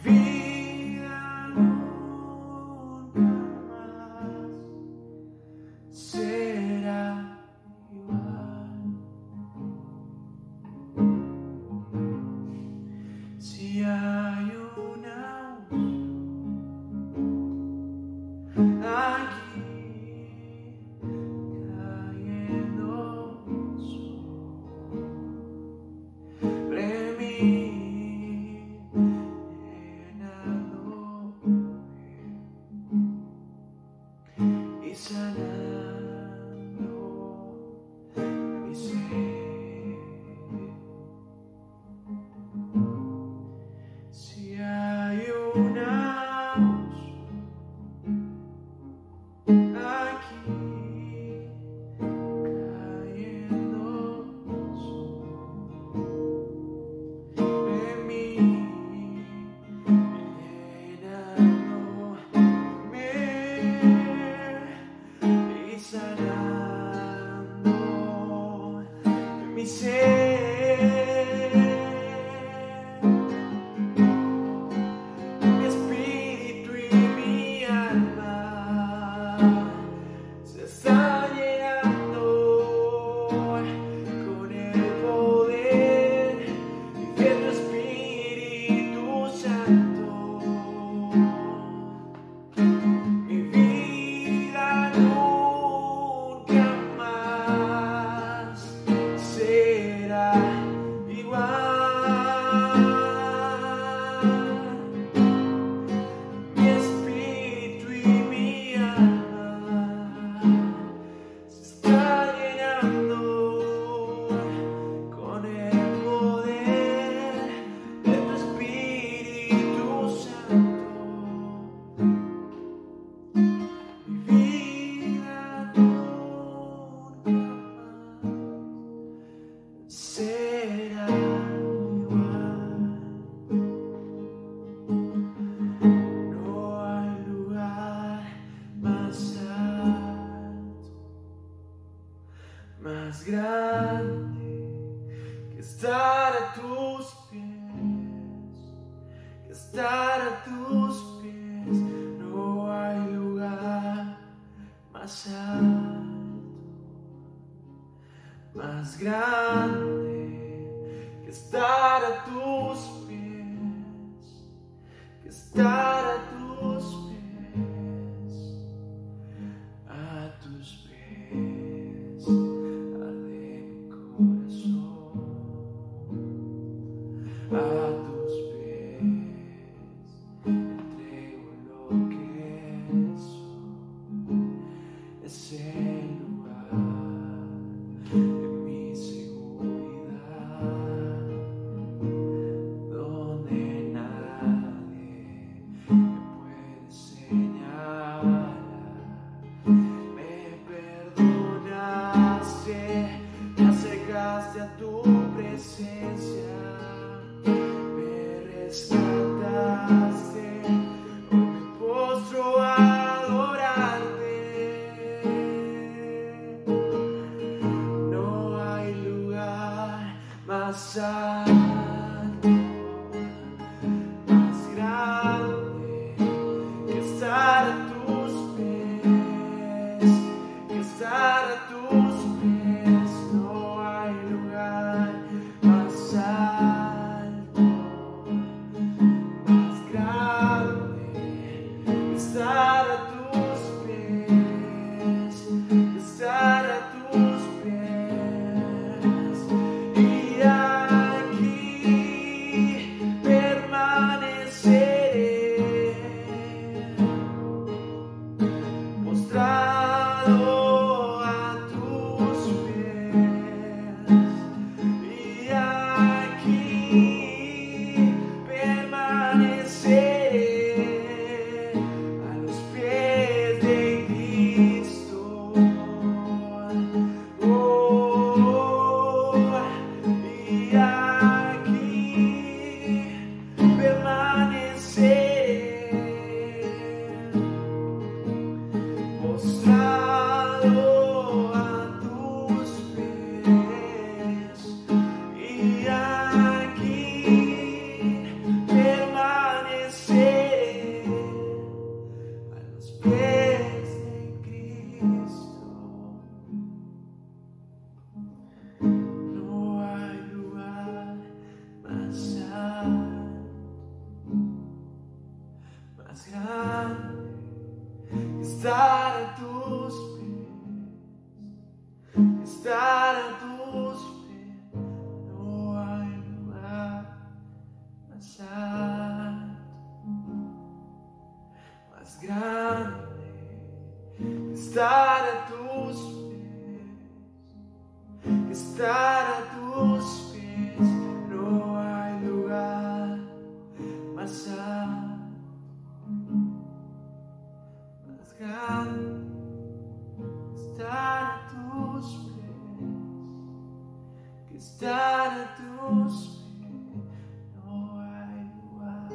vida nunca más será igual. Si hay una unción aquí cayendo sobre mí, y sanando mi ser. Si hay una unción aquí cayendo sobre mí, llenándome y sanando mi ser, mi espíritu y mi alma se está llenando con el poder de tu Espíritu Santo. Mi vida nunca más será igual. Mi espíritu y mi alma se está llenando con el poder de tu Espíritu Santo. Mi vida nunca más será igual. No hay lugar más alto, más grande que estar a tus pies, que estar a tus pies. No hay lugar más alto, más grande que estar a tus pies, que estar a tus pies, a tus pies arde mi corazón, a tus pies entrego más grande que estar a tus pies, que estar a tus pies. No hay lugar más alto, más grande que estar a tus pies, que estar a tus pies. No hay lugar más alto, más grande que estar a tus pies, que estar a tus pies. No hay lugar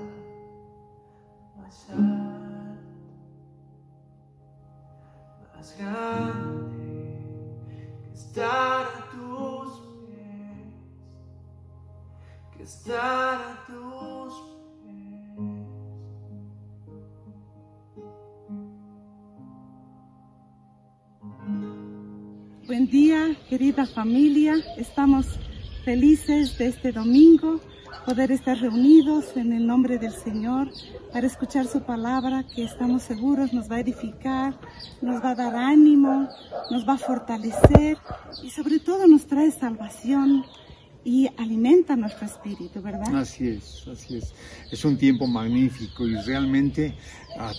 más alto, más grande que estar a tus pies, que estar a tus pies. Buen día, querida familia. Estamos felices de este domingo poder estar reunidos en el nombre del Señor para escuchar su palabra, que estamos seguros nos va a edificar, nos va a dar ánimo, nos va a fortalecer y sobre todo nos trae salvación y alimenta nuestro espíritu, ¿verdad? Así es, así es. Es un tiempo magnífico y realmente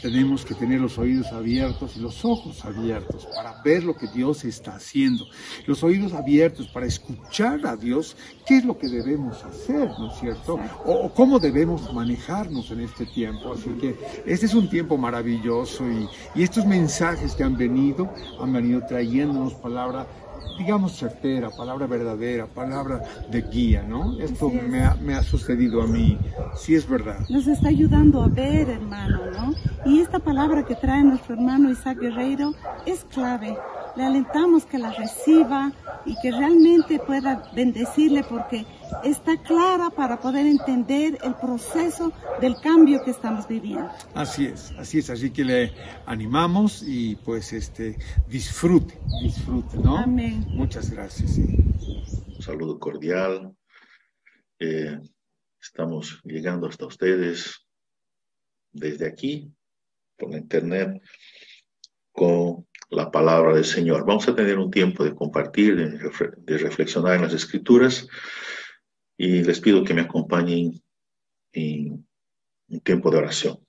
tenemos que tener los oídos abiertos y los ojos abiertos para ver lo que Dios está haciendo. Los oídos abiertos para escuchar a Dios qué es lo que debemos hacer, ¿no es cierto? O cómo debemos manejarnos en este tiempo. Así que este es un tiempo maravilloso y estos mensajes que han venido trayéndonos palabra, digamos, certera, palabra verdadera, palabra de guía, ¿no? Esto me ha sucedido a mí, sí es verdad. Nos está ayudando a ver, hermano, ¿no? Y esta palabra que trae nuestro hermano Isaac Guerreiro es clave. Le alentamos que la reciba y que realmente pueda bendecirle porque está clara para poder entender el proceso del cambio que estamos viviendo. Así es, así que le animamos y pues disfrute, ¿no? Amén. Muchas gracias. Sí. Un saludo cordial. Estamos llegando hasta ustedes desde aquí, por la internet, con la palabra del Señor. Vamos a tener un tiempo de compartir, de reflexionar en las Escrituras y les pido que me acompañen en un tiempo de oración.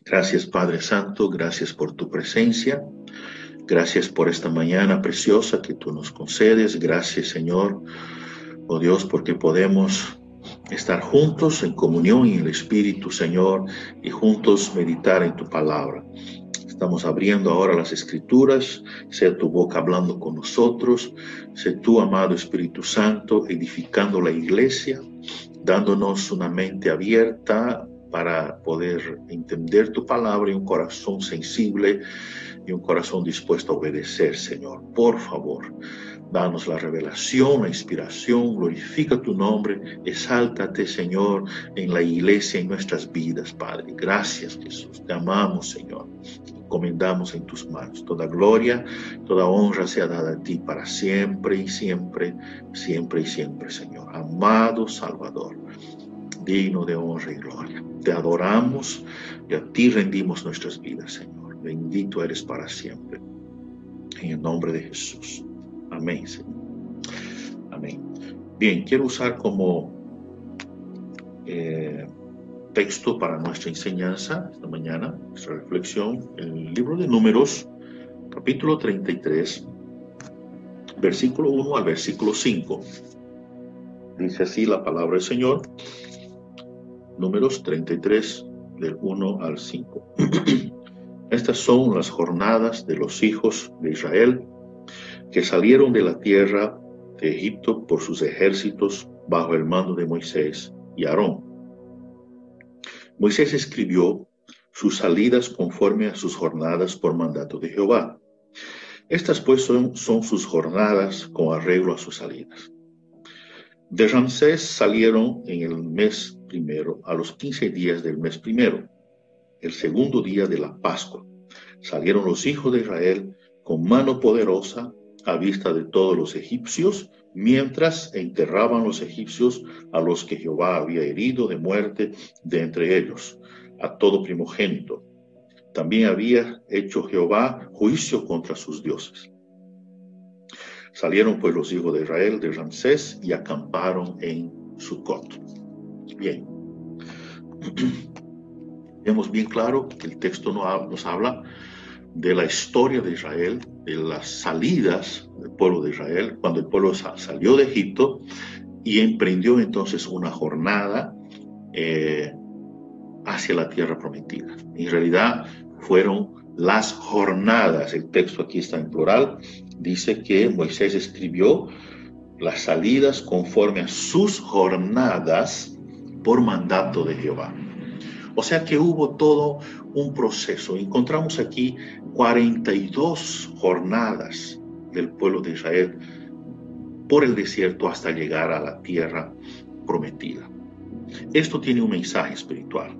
Gracias, Padre Santo, gracias por tu presencia. Gracias por esta mañana preciosa que tú nos concedes. Gracias, Señor, oh Dios, porque podemos estar juntos en comunión en el Espíritu, Señor, y juntos meditar en tu palabra. Estamos abriendo ahora las Escrituras, sea tu boca hablando con nosotros, sea tú, amado Espíritu Santo, edificando la iglesia, dándonos una mente abierta para poder entender tu palabra y un corazón sensible y un corazón dispuesto a obedecer, Señor. Por favor, danos la revelación, la inspiración, glorifica tu nombre, exáltate, Señor, en la iglesia, en nuestras vidas, Padre. Gracias, Jesús. Te amamos, Señor. Encomendamos en tus manos. Toda gloria, toda honra sea dada a ti para siempre y siempre, siempre y siempre, Señor. Amado Salvador, digno de honra y gloria. Te adoramos y a ti rendimos nuestras vidas, Señor. Bendito eres para siempre. En el nombre de Jesús. Amén, Señor. Amén. Bien, quiero usar como texto para nuestra enseñanza esta mañana, nuestra reflexión, el libro de Números, capítulo 33, versículo 1 al versículo 5. Dice así la palabra del Señor. Números 33, del 1 al 5. Estas son las jornadas de los hijos de Israel que salieron de la tierra de Egipto por sus ejércitos bajo el mando de Moisés y Aarón. Moisés escribió sus salidas conforme a sus jornadas por mandato de Jehová. Estas pues son sus jornadas con arreglo a sus salidas. De Ramsés salieron en el mes primero, a los 15 días del mes primero, el segundo día de la Pascua. Salieron los hijos de Israel con mano poderosa a vista de todos los egipcios, mientras enterraban los egipcios a los que Jehová había herido de muerte de entre ellos. a todo primogénito. También había hecho Jehová juicio contra sus dioses. Salieron pues los hijos de Israel de Ramsés y acamparon en Sucot. Bien. Vemos bien claro que el texto nos habla de la historia de Israel, de las salidas del pueblo de Israel, cuando el pueblo salió de Egipto y emprendió entonces una jornada hacia la tierra prometida. En realidad fueron las jornadas, el texto aquí está en plural, dice que Moisés escribió las salidas conforme a sus jornadas por mandato de Jehová. O sea que hubo todo un proceso. Encontramos aquí 42 jornadas del pueblo de Israel por el desierto hasta llegar a la tierra prometida. Esto tiene un mensaje espiritual.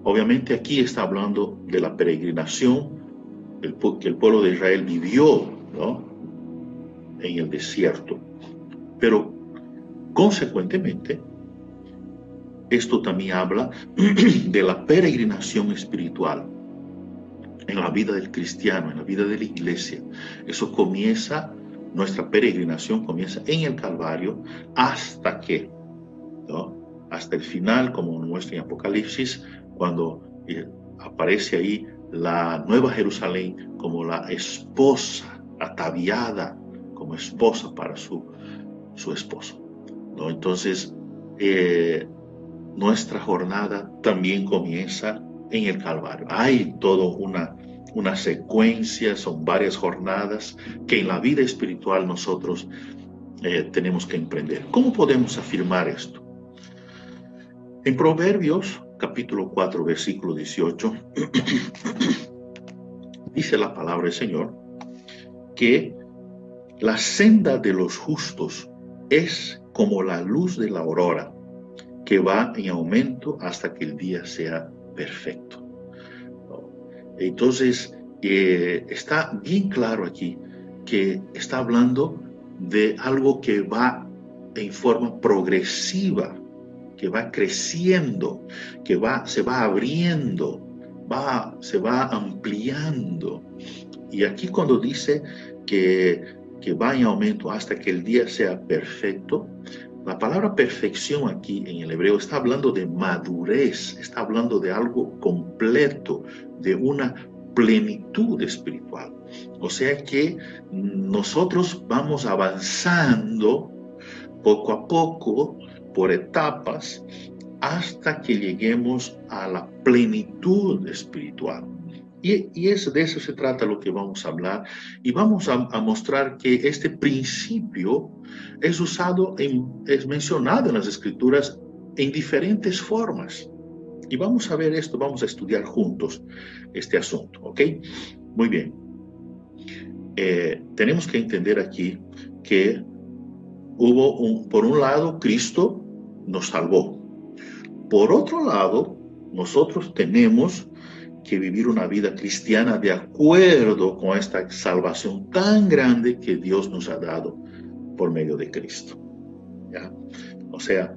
Obviamente aquí está hablando de la peregrinación que el pueblo de Israel vivió, ¿no?, en el desierto. Pero consecuentemente, esto también habla de la peregrinación espiritual en la vida del cristiano, en la vida de la iglesia. Eso comienza, nuestra peregrinación comienza en el Calvario hasta que, ¿no?, hasta el final, como muestra en Apocalipsis, cuando aparece ahí la Nueva Jerusalén como la esposa, ataviada como esposa para su esposo, ¿no? Entonces, nuestra jornada también comienza en el Calvario. Hay toda una secuencia, son varias jornadas que en la vida espiritual nosotros tenemos que emprender. ¿Cómo podemos afirmar esto? En Proverbios, capítulo 4, versículo 18, dice la palabra del Señor que la senda de los justos es como la luz de la aurora, que va en aumento hasta que el día sea perfecto. Entonces, está bien claro aquí que está hablando de algo que va en forma progresiva, que va creciendo, que se va abriendo, se va ampliando. Y aquí cuando dice que va en aumento hasta que el día sea perfecto, la palabra perfección aquí en el hebreo está hablando de madurez, está hablando de algo completo, de una plenitud espiritual. O sea que nosotros vamos avanzando poco a poco, por etapas, hasta que lleguemos a la plenitud espiritual. Y de eso se trata lo que vamos a hablar, y vamos a mostrar que este principio es es mencionado en las Escrituras en diferentes formas. Y vamos a ver esto, vamos a estudiar juntos este asunto, ¿ok? Muy bien. Tenemos que entender aquí que por un lado, Cristo nos salvó. Por otro lado, nosotros tenemos que vivir una vida cristiana de acuerdo con esta salvación tan grande que Dios nos ha dado por medio de Cristo. ¿Ya? O sea,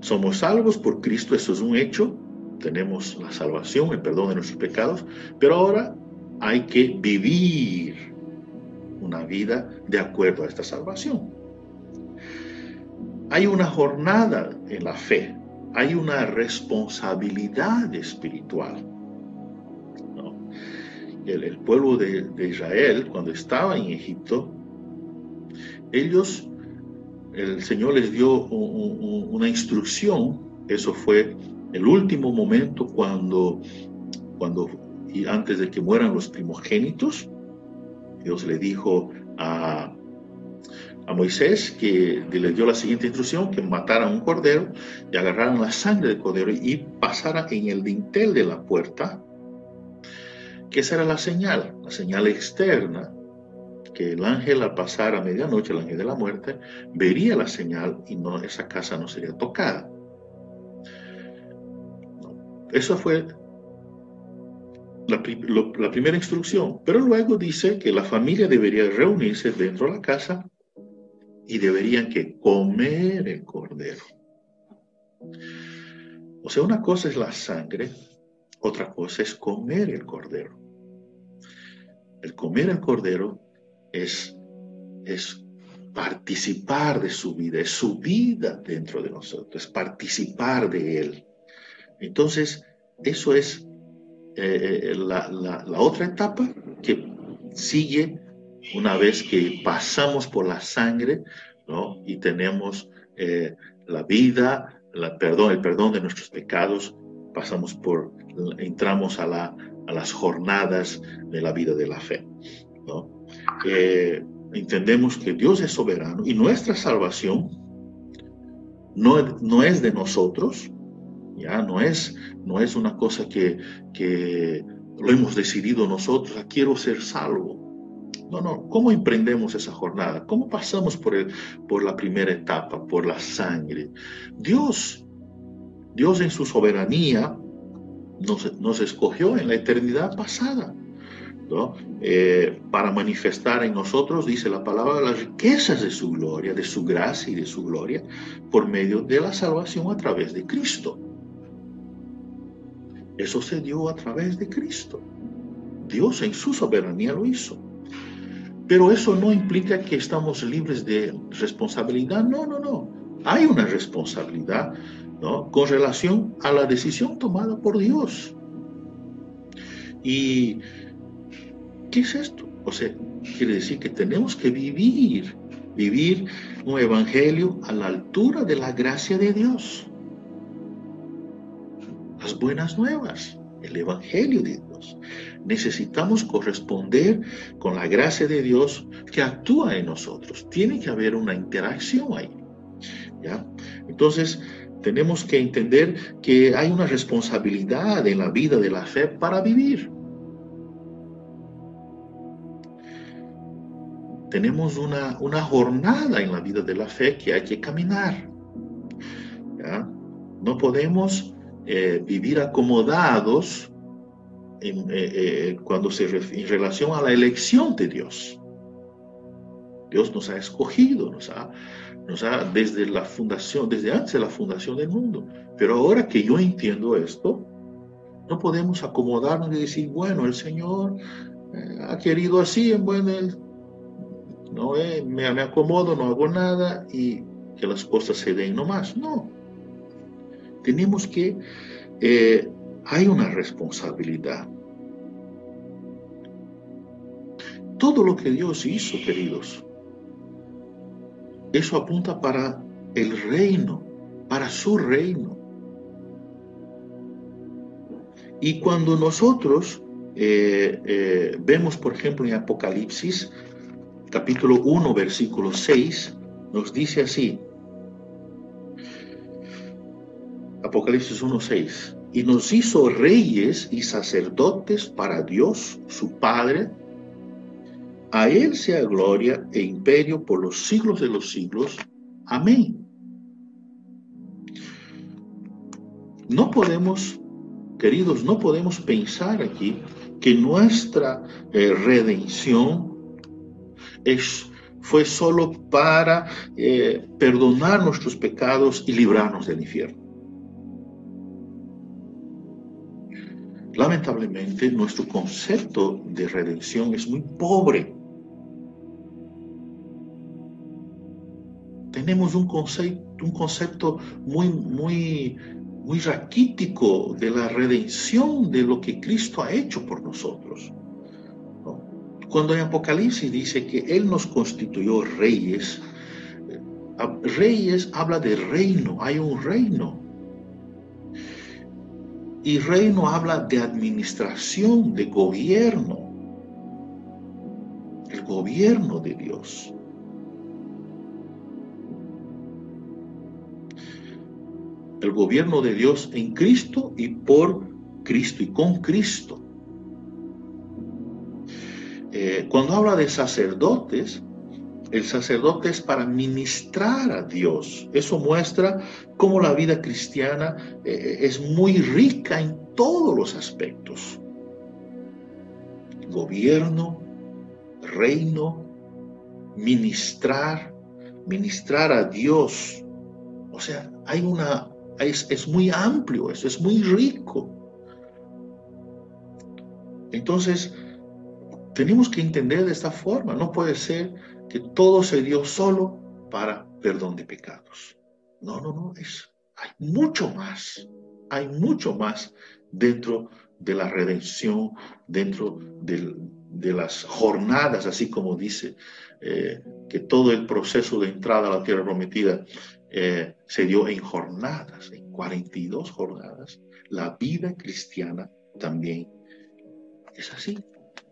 somos salvos por Cristo, eso es un hecho. Tenemos la salvación, el perdón de nuestros pecados, pero ahora hay que vivir una vida de acuerdo a esta salvación. Hay una jornada en la fe, hay una responsabilidad espiritual, ¿no? El pueblo de Israel, cuando estaba en Egipto, el Señor les dio una instrucción. Eso fue el último momento y antes de que mueran los primogénitos, Dios le dijo a Moisés que le dio la siguiente instrucción: que mataran un cordero y agarraran la sangre del cordero y pasaran en el dintel de la puerta, que esa era la señal externa, que el ángel al pasar a medianoche, el ángel de la muerte, vería la señal y esa casa no sería tocada. Eso fue la primera instrucción, pero luego dice que la familia debería reunirse dentro de la casa y deberían que comer el cordero. O sea, una cosa es la sangre, otra cosa es comer el cordero. El comer el cordero es participar de su vida, es su vida dentro de nosotros, es participar de él. Entonces, eso es la otra etapa que sigue una vez que pasamos por la sangre, ¿no? Y tenemos la vida, el perdón de nuestros pecados, entramos a las jornadas de la vida de la fe, ¿no? Entendemos que Dios es soberano y nuestra salvación no es de nosotros, ya no es una cosa que lo hemos decidido nosotros, quiero ser salvo. No. ¿Cómo emprendemos esa jornada? ¿Cómo pasamos por la primera etapa, por la sangre? Dios en su soberanía nos escogió en la eternidad pasada, ¿no? Para manifestar en nosotros, dice la palabra, las riquezas de su gloria, de su gracia y de su gloria, por medio de la salvación a través de Cristo. Eso se dio a través de Cristo. Dios en su soberanía lo hizo. Pero eso no implica que estamos libres de responsabilidad. No. Hay una responsabilidad, ¿no? Con relación a la decisión tomada por Dios. ¿Y qué es esto? O sea, quiere decir que tenemos que vivir un evangelio a la altura de la gracia de Dios. Las buenas nuevas, el evangelio de Dios. Necesitamos corresponder con la gracia de Dios que actúa en nosotros. Tiene que haber una interacción ahí, ¿ya? Entonces, tenemos que entender que hay una responsabilidad en la vida de la fe para vivir. Tenemos una jornada en la vida de la fe que hay que caminar, ¿ya? No podemos vivir acomodados en relación a la elección de Dios. Dios nos ha escogido, nos ha desde la fundación, desde antes de la fundación del mundo. Pero ahora que yo entiendo esto, no podemos acomodarnos y decir, bueno, el Señor ha querido así, bueno, me acomodo, no hago nada y que las cosas se den nomás. No. Tenemos que, hay una responsabilidad. Todo lo que Dios hizo, queridos, eso apunta para el reino, para su reino. Y cuando nosotros vemos, por ejemplo, en Apocalipsis, capítulo 1, versículo 6, nos dice así, Apocalipsis 1, 6, y nos hizo reyes y sacerdotes para Dios, su Padre. A Él sea gloria e imperio por los siglos de los siglos. Amén. No podemos, queridos, no podemos pensar aquí que nuestra redención fue solo para perdonar nuestros pecados y librarnos del infierno. Lamentablemente, nuestro concepto de redención es muy pobre. Tenemos un concepto muy raquítico de la redención, de lo que Cristo ha hecho por nosotros, ¿no? Cuando en Apocalipsis dice que Él nos constituyó reyes, reyes habla de reino, hay un reino. Y reino habla de administración, de gobierno, el gobierno de Dios. El gobierno de Dios en Cristo y por Cristo y con Cristo. Cuando habla de sacerdotes, el sacerdote es para ministrar a Dios. Eso muestra cómo la vida cristiana es muy rica en todos los aspectos. Gobierno, reino, ministrar a Dios. O sea, hay Es muy amplio, eso es muy rico. Entonces, tenemos que entender de esta forma. No puede ser que todo se dio solo para perdón de pecados. No, hay mucho más. Hay mucho más dentro de la redención, dentro de las jornadas, así como dice, que todo el proceso de entrada a la tierra prometida se dio en jornadas, en 42 jornadas. La vida cristiana también es así.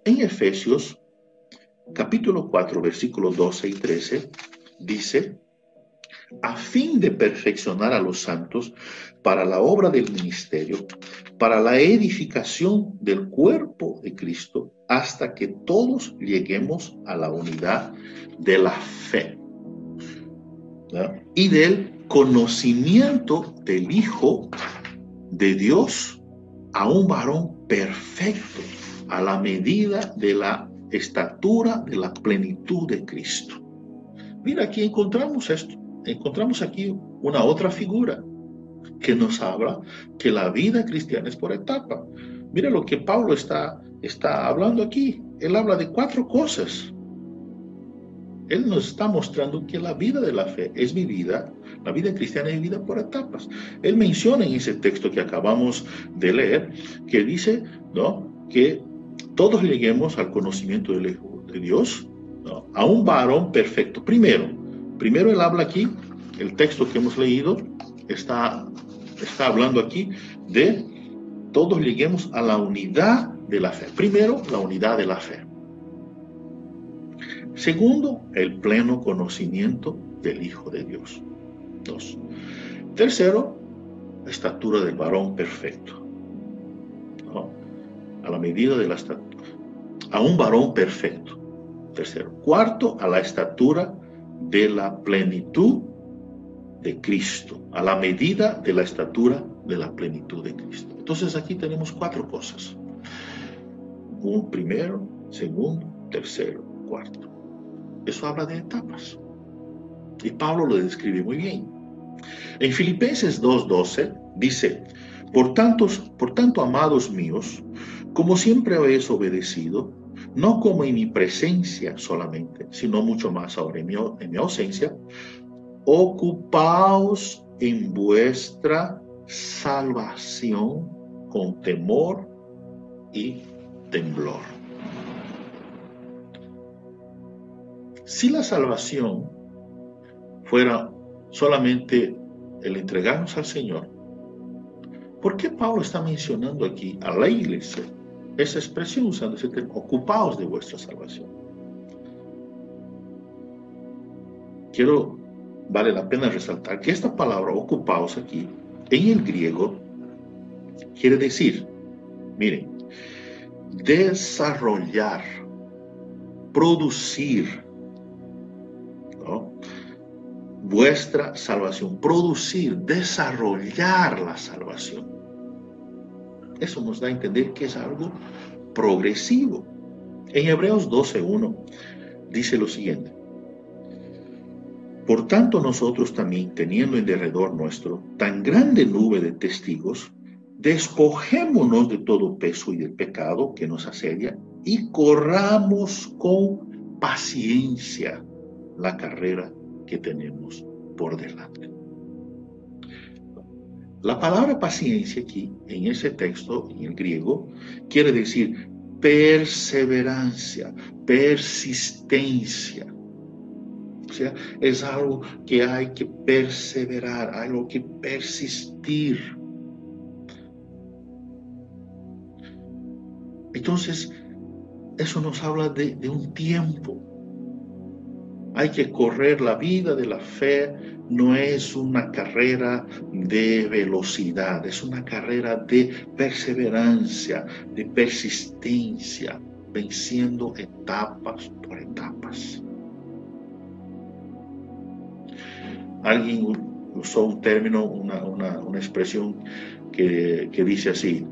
En Efesios, capítulo 4, versículos 12 y 13, dice: a fin de perfeccionar a los santos para la obra del ministerio, para la edificación del cuerpo de Cristo, hasta que todos lleguemos a la unidad de la fe, ¿verdad? Y del conocimiento del Hijo de Dios, a un varón perfecto, a la medida de la estatura de la plenitud de Cristo. Mira, aquí encontramos esto. Encontramos aquí una otra figura que nos habla que la vida cristiana es por etapa. Mira lo que Pablo está hablando aquí. Él habla de 4 cosas. Él nos está mostrando que la vida de la fe es vivida, la vida cristiana es vivida por etapas. Él menciona en ese texto que acabamos de leer, que dice, ¿no?, que todos lleguemos al conocimiento del Hijo de Dios, ¿no?, a un varón perfecto. Primero él habla aquí, el texto que hemos leído está hablando aquí de todos lleguemos a la unidad de la fe. Primero, la unidad de la fe. Segundo, el pleno conocimiento del Hijo de Dios. 2. Tercero, la estatura del varón perfecto, ¿no?, a la medida de la estatura, a un varón perfecto. Tercero. Cuarto, a la estatura de la plenitud de Cristo, a la medida de la estatura de la plenitud de Cristo. Entonces aquí tenemos 4 cosas. Un primero, segundo, tercero, cuarto. Eso habla de etapas. Y Pablo lo describe muy bien. En Filipenses 2:12 dice: por tanto, amados míos, como siempre habéis obedecido, no como en mi presencia solamente, sino mucho más ahora en mi ausencia, ocupaos en vuestra salvación con temor y temblor. Si la salvación fuera solamente el entregarnos al Señor, ¿por qué Pablo está mencionando aquí a la iglesia esa expresión, usando ese término, ocupaos de vuestra salvación? Vale la pena resaltar que esta palabra ocupaos aquí, en el griego, quiere decir, miren, desarrollar, producir, ¿no?, vuestra salvación, producir, desarrollar la salvación. Eso nos da a entender que es algo progresivo. En Hebreos 12:1 dice lo siguiente: por tanto, nosotros también, teniendo en derredor nuestro tan grande nube de testigos, despojémonos de todo peso y del pecado que nos asedia y corramos con paciencia la carrera que tenemos por delante. La palabra paciencia aquí, en ese texto, en el griego, quiere decir perseverancia, persistencia. O sea, es algo que hay que perseverar, algo que persistir. Entonces, eso nos habla de un tiempo. Hay que correr la vida de la fe, no es una carrera de velocidad, es una carrera de perseverancia, de persistencia, venciendo etapas por etapas. Alguien usó un término, una expresión que dice así: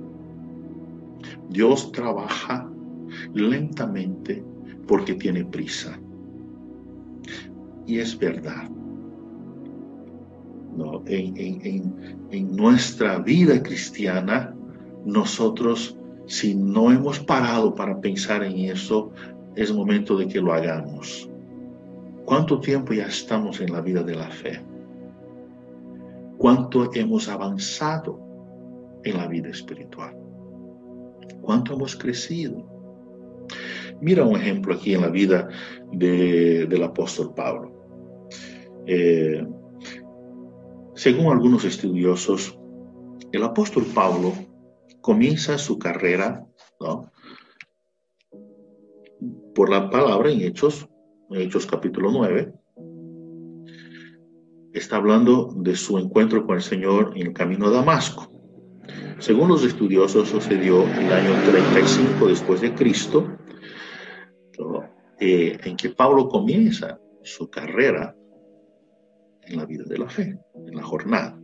Dios trabaja lentamente porque tiene prisa. Y es verdad. ¿no? En nuestra vida cristiana, nosotros, si no hemos parado para pensar en eso, es momento de que lo hagamos. ¿Cuánto tiempo ya estamos en la vida de la fe? ¿Cuánto hemos avanzado en la vida espiritual? ¿Cuánto hemos crecido? Mira un ejemplo aquí en la vida del apóstol Pablo. Según algunos estudiosos, el apóstol Pablo comienza su carrera, ¿no?, por la palabra en Hechos capítulo 9. Está hablando de su encuentro con el Señor en el camino a Damasco. Según los estudiosos, sucedió en el año 35 después de Cristo, ¿no?, en que Pablo comienza su carrera en la vida de la fe, en la jornada.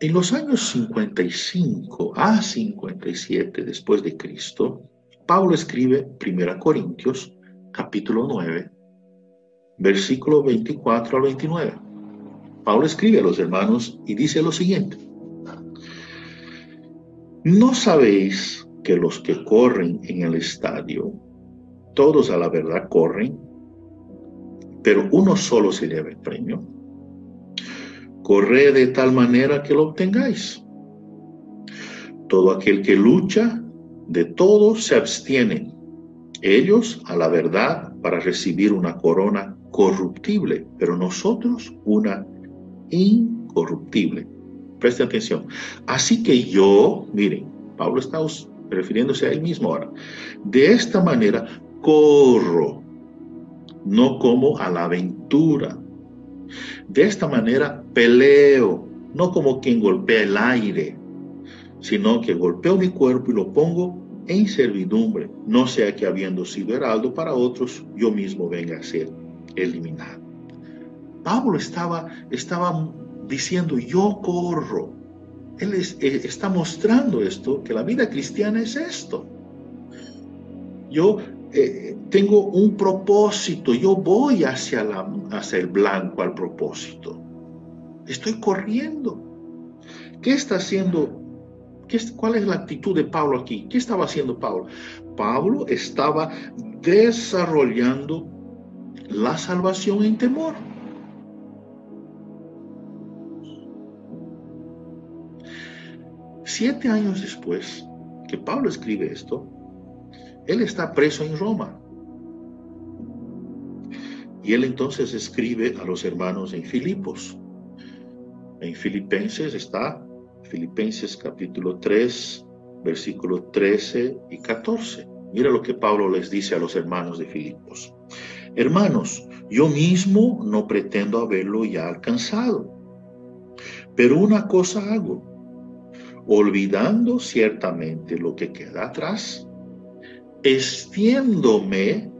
En los años 55 a 57 después de Cristo, Pablo escribe 1 Corintios, capítulo 9, versículo 24 al 29. Pablo escribe a los hermanos y dice lo siguiente: ¿no sabéis que los que corren en el estadio, todos a la verdad corren, pero uno solo se lleva el premio? Corred de tal manera que lo obtengáis. Todo aquel que lucha, de todo se abstienen, ellos a la verdad para recibir una corona corruptible, pero nosotros una incorruptible. Presten atención. Así que yo, miren, Pablo está refiriéndose a él mismo ahora. De esta manera corro, no como a la aventura. De esta manera peleo, no como quien golpea el aire, sino que golpeo mi cuerpo y lo pongo en servidumbre, no sea que habiendo sido heraldo para otros, yo mismo venga a ser eliminado. Pablo estaba diciendo, yo corro. Él está mostrando esto, que la vida cristiana es esto. Yo tengo un propósito, yo voy hacia el blanco, al propósito. Estoy corriendo. ¿Qué está haciendo? ¿Cuál es la actitud de Pablo aquí? ¿Qué estaba haciendo Pablo? Pablo estaba desarrollando la salvación en temor. Siete años después que Pablo escribe esto, él está preso en Roma. Y él entonces escribe a los hermanos en Filipos. En Filipenses está Filipenses capítulo 3, versículos 13 y 14. Mira lo que Pablo les dice a los hermanos de Filipos. Hermanos, yo mismo no pretendo haberlo ya alcanzado, pero una cosa hago, olvidando ciertamente lo que queda atrás, extiéndome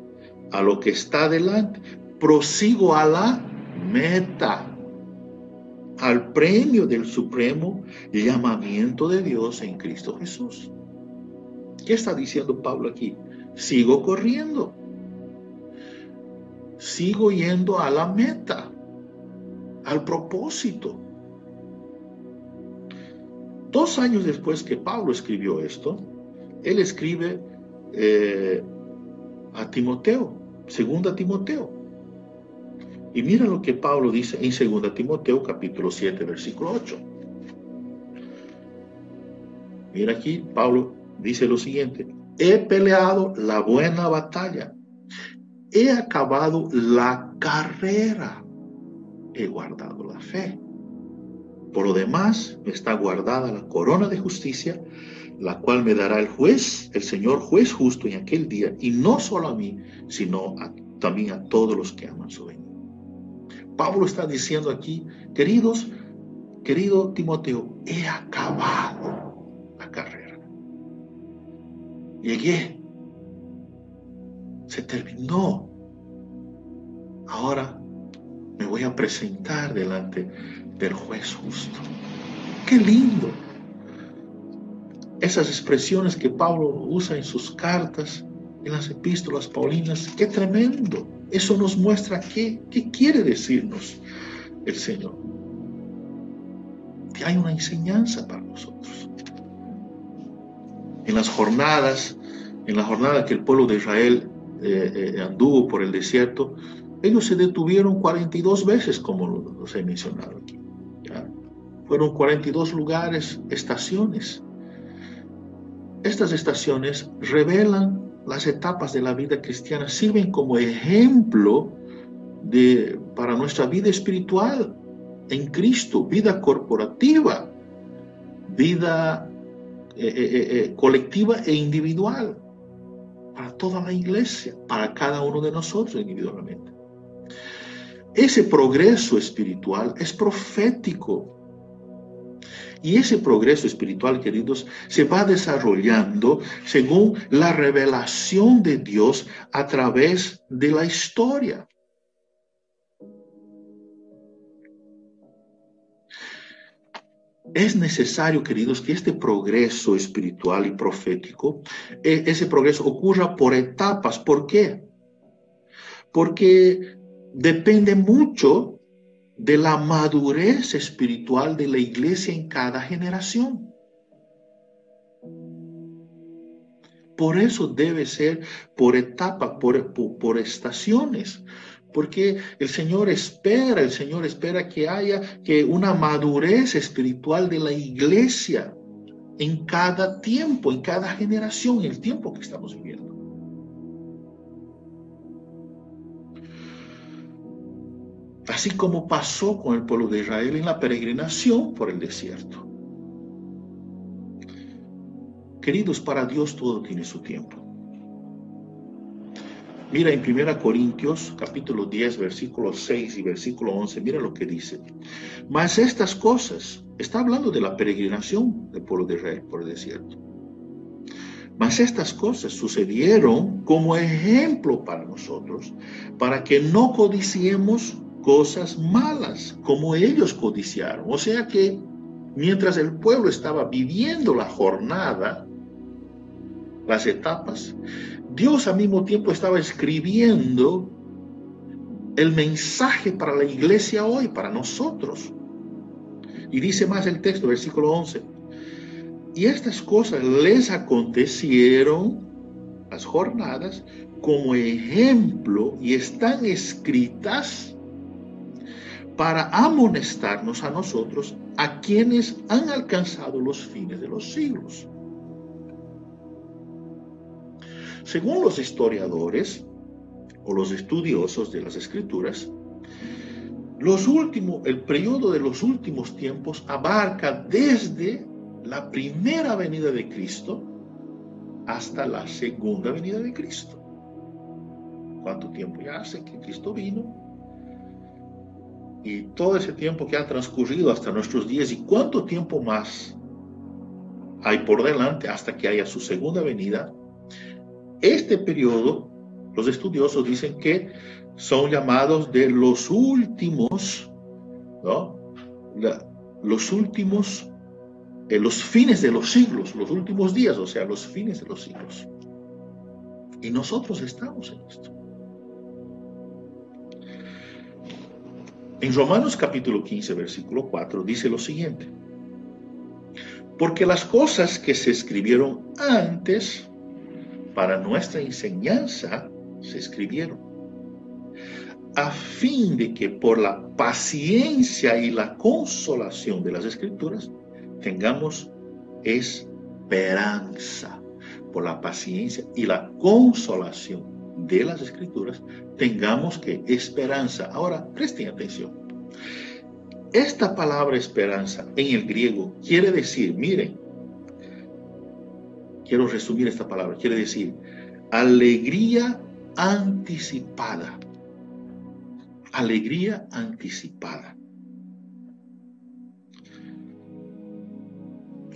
a lo que está delante, prosigo a la meta, al premio del supremo llamamiento de Dios en Cristo Jesús. ¿Qué está diciendo Pablo aquí? Sigo corriendo, sigo yendo a la meta, al propósito. 2 años después que Pablo escribió esto, él escribe a Timoteo, 2 Timoteo. Y mira lo que Pablo dice en 2 Timoteo capítulo 7, versículo 8. Mira aquí, Pablo dice lo siguiente: he peleado la buena batalla, he acabado la carrera, he guardado la fe. Por lo demás, me está guardada la corona de justicia, la cual me dará el juez, el Señor juez justo en aquel día, y no solo a mí, sino también a todos los que aman su venida. Pablo está diciendo aquí, querido Timoteo, he acabado la carrera. Llegué. Se terminó. Ahora me voy a presentar delante del juez justo. ¡Qué lindo! Esas expresiones que Pablo usa en sus cartas, en las epístolas paulinas, ¡qué tremendo! Eso nos muestra qué quiere decirnos el Señor. porque hay una enseñanza para nosotros. En la jornada que el pueblo de Israel anduvo por el desierto, ellos se detuvieron 42 veces, como los he mencionado aquí. ¿Ya? Fueron 42 lugares, estaciones. Estas estaciones revelan las etapas de la vida cristiana, sirven como ejemplo para nuestra vida espiritual en Cristo, vida corporativa, vida colectiva e individual, para toda la iglesia, para cada uno de nosotros individualmente. Ese progreso espiritual es profético. Y ese progreso espiritual, queridos, se va desarrollando según la revelación de Dios a través de la historia. Es necesario, queridos, que este progreso espiritual y profético, ese progreso ocurra por etapas. ¿Por qué? Porque depende mucho de la madurez espiritual de la iglesia en cada generación. Por eso debe ser por etapas, por estaciones. Porque el Señor espera que haya una madurez espiritual de la iglesia en cada tiempo, en cada generación, en el tiempo que estamos viviendo. Así como pasó con el pueblo de Israel en la peregrinación por el desierto. Queridos, para Dios todo tiene su tiempo. Mira en 1 Corintios, capítulo 10, versículo 6 y versículo 11, mira lo que dice. Mas estas cosas, está hablando de la peregrinación del pueblo de Israel por el desierto. Mas estas cosas sucedieron como ejemplo para nosotros, para que no codiciemos cosas malas como ellos codiciaron. O sea que mientras el pueblo estaba viviendo la jornada, las etapas, Dios al mismo tiempo estaba escribiendo el mensaje para la iglesia hoy, para nosotros. Y dice más el texto, versículo 11. Y estas cosas les acontecieron, las jornadas, como ejemplo y están escritas para amonestarnos a nosotros, a quienes han alcanzado los fines de los siglos. Según los historiadores o los estudiosos de las Escrituras, el periodo de los últimos tiempos abarca desde la primera venida de Cristo hasta la segunda venida de Cristo. ¿Cuánto tiempo ya hace que Cristo vino? Y todo ese tiempo que ha transcurrido hasta nuestros días, y cuánto tiempo más hay por delante hasta que haya su segunda venida. Este periodo, los estudiosos dicen que son llamados de los últimos, ¿no? Los últimos, los fines de los siglos, los últimos días, o sea, los fines de los siglos. Y nosotros estamos en esto. En Romanos capítulo 15, versículo 4, dice lo siguiente. Porque las cosas que se escribieron antes para nuestra enseñanza se escribieron, a fin de que por la paciencia y la consolación de las Escrituras tengamos esperanza. Por la paciencia y la consolación de las Escrituras tengamos esperanza. Ahora, presten atención. Esta palabra esperanza en el griego quiere decir, miren, quiero resumir esta palabra, quiere decir alegría anticipada. Alegría anticipada.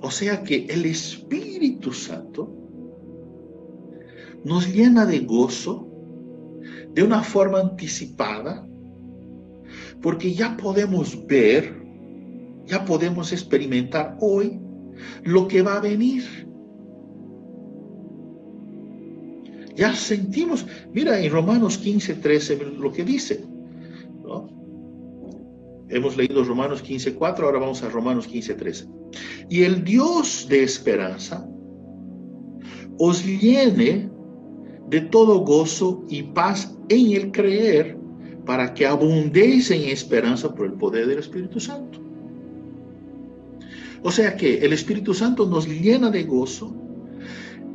O sea que el Espíritu Santo nos llena de gozo de una forma anticipada, porque ya podemos ver, ya podemos experimentar hoy lo que va a venir. Ya sentimos, mira en Romanos 15, 13 lo que dice, ¿no? Hemos leído Romanos 15:4, ahora vamos a Romanos 15:13. Y el Dios de esperanza os llene de todo gozo y paz en el creer, para que abundéis en esperanza por el poder del Espíritu Santo. O sea que el Espíritu Santo nos llena de gozo,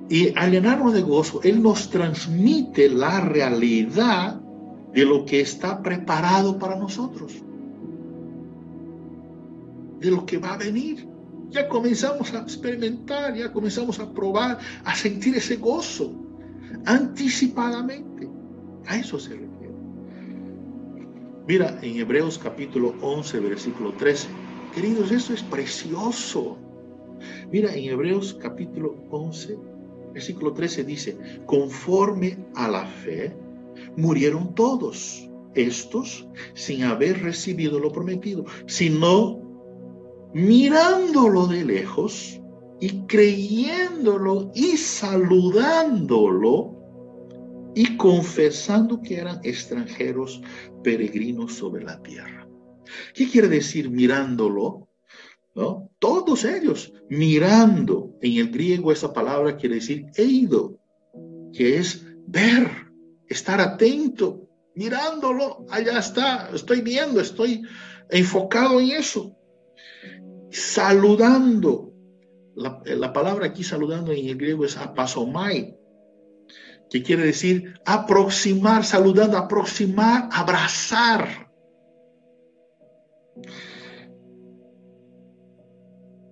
y al llenarnos de gozo, Él nos transmite la realidad de lo que está preparado para nosotros, de lo que va a venir. Ya comenzamos a experimentar, ya comenzamos a probar, a sentir ese gozo anticipadamente. A eso se refiere. Mira, en Hebreos capítulo 11, versículo 13. Queridos, esto es precioso. Mira, en Hebreos capítulo 11, versículo 13 dice: conforme a la fe, murieron todos estos sin haber recibido lo prometido, sino mirándolo de lejos y creyéndolo y saludándolo y confesando que eran extranjeros peregrinos sobre la tierra. ¿Qué quiere decir mirándolo? ¿No? Todos ellos mirando. En el griego esa palabra quiere decir eido, que es ver, estar atento, mirándolo. Allá está, estoy viendo, estoy enfocado en eso. Saludando. La palabra aquí saludando en el griego es apasomai, que quiere decir aproximar, saludando, aproximar, abrazar.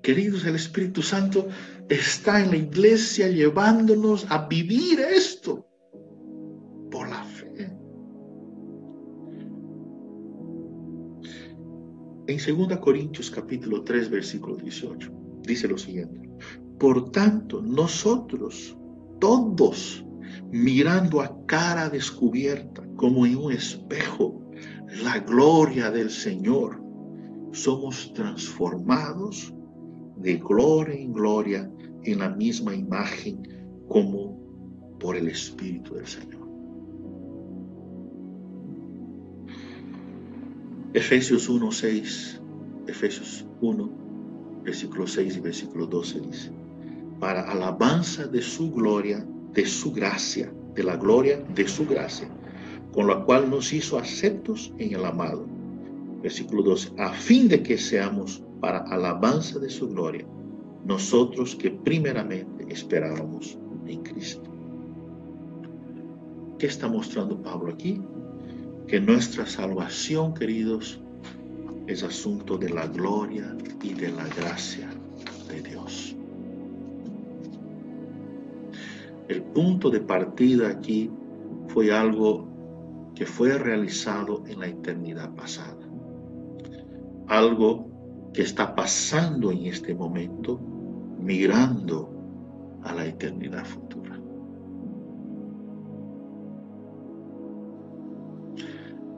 Queridos, el Espíritu Santo está en la iglesia llevándonos a vivir esto por la fe. En 2 Corintios capítulo 3, versículo 18, dice lo siguiente: por tanto, nosotros todos, mirando a cara descubierta, como en un espejo, la gloria del Señor, somos transformados de gloria en gloria en la misma imagen, como por el Espíritu del Señor. Efesios 1:6, Efesios 1, versículo 6 y versículo 12 dice: para alabanza de su gloria, de su gracia, de la gloria de su gracia, con la cual nos hizo aceptos en el amado. Versículo 12, a fin de que seamos para alabanza de su gloria, nosotros que primeramente esperábamos en Cristo. ¿Qué está mostrando Pablo aquí? Que nuestra salvación, queridos, es asunto de la gloria y de la gracia de Dios. El punto de partida aquí fue algo que fue realizado en la eternidad pasada. Algo que está pasando en este momento, mirando a la eternidad futura.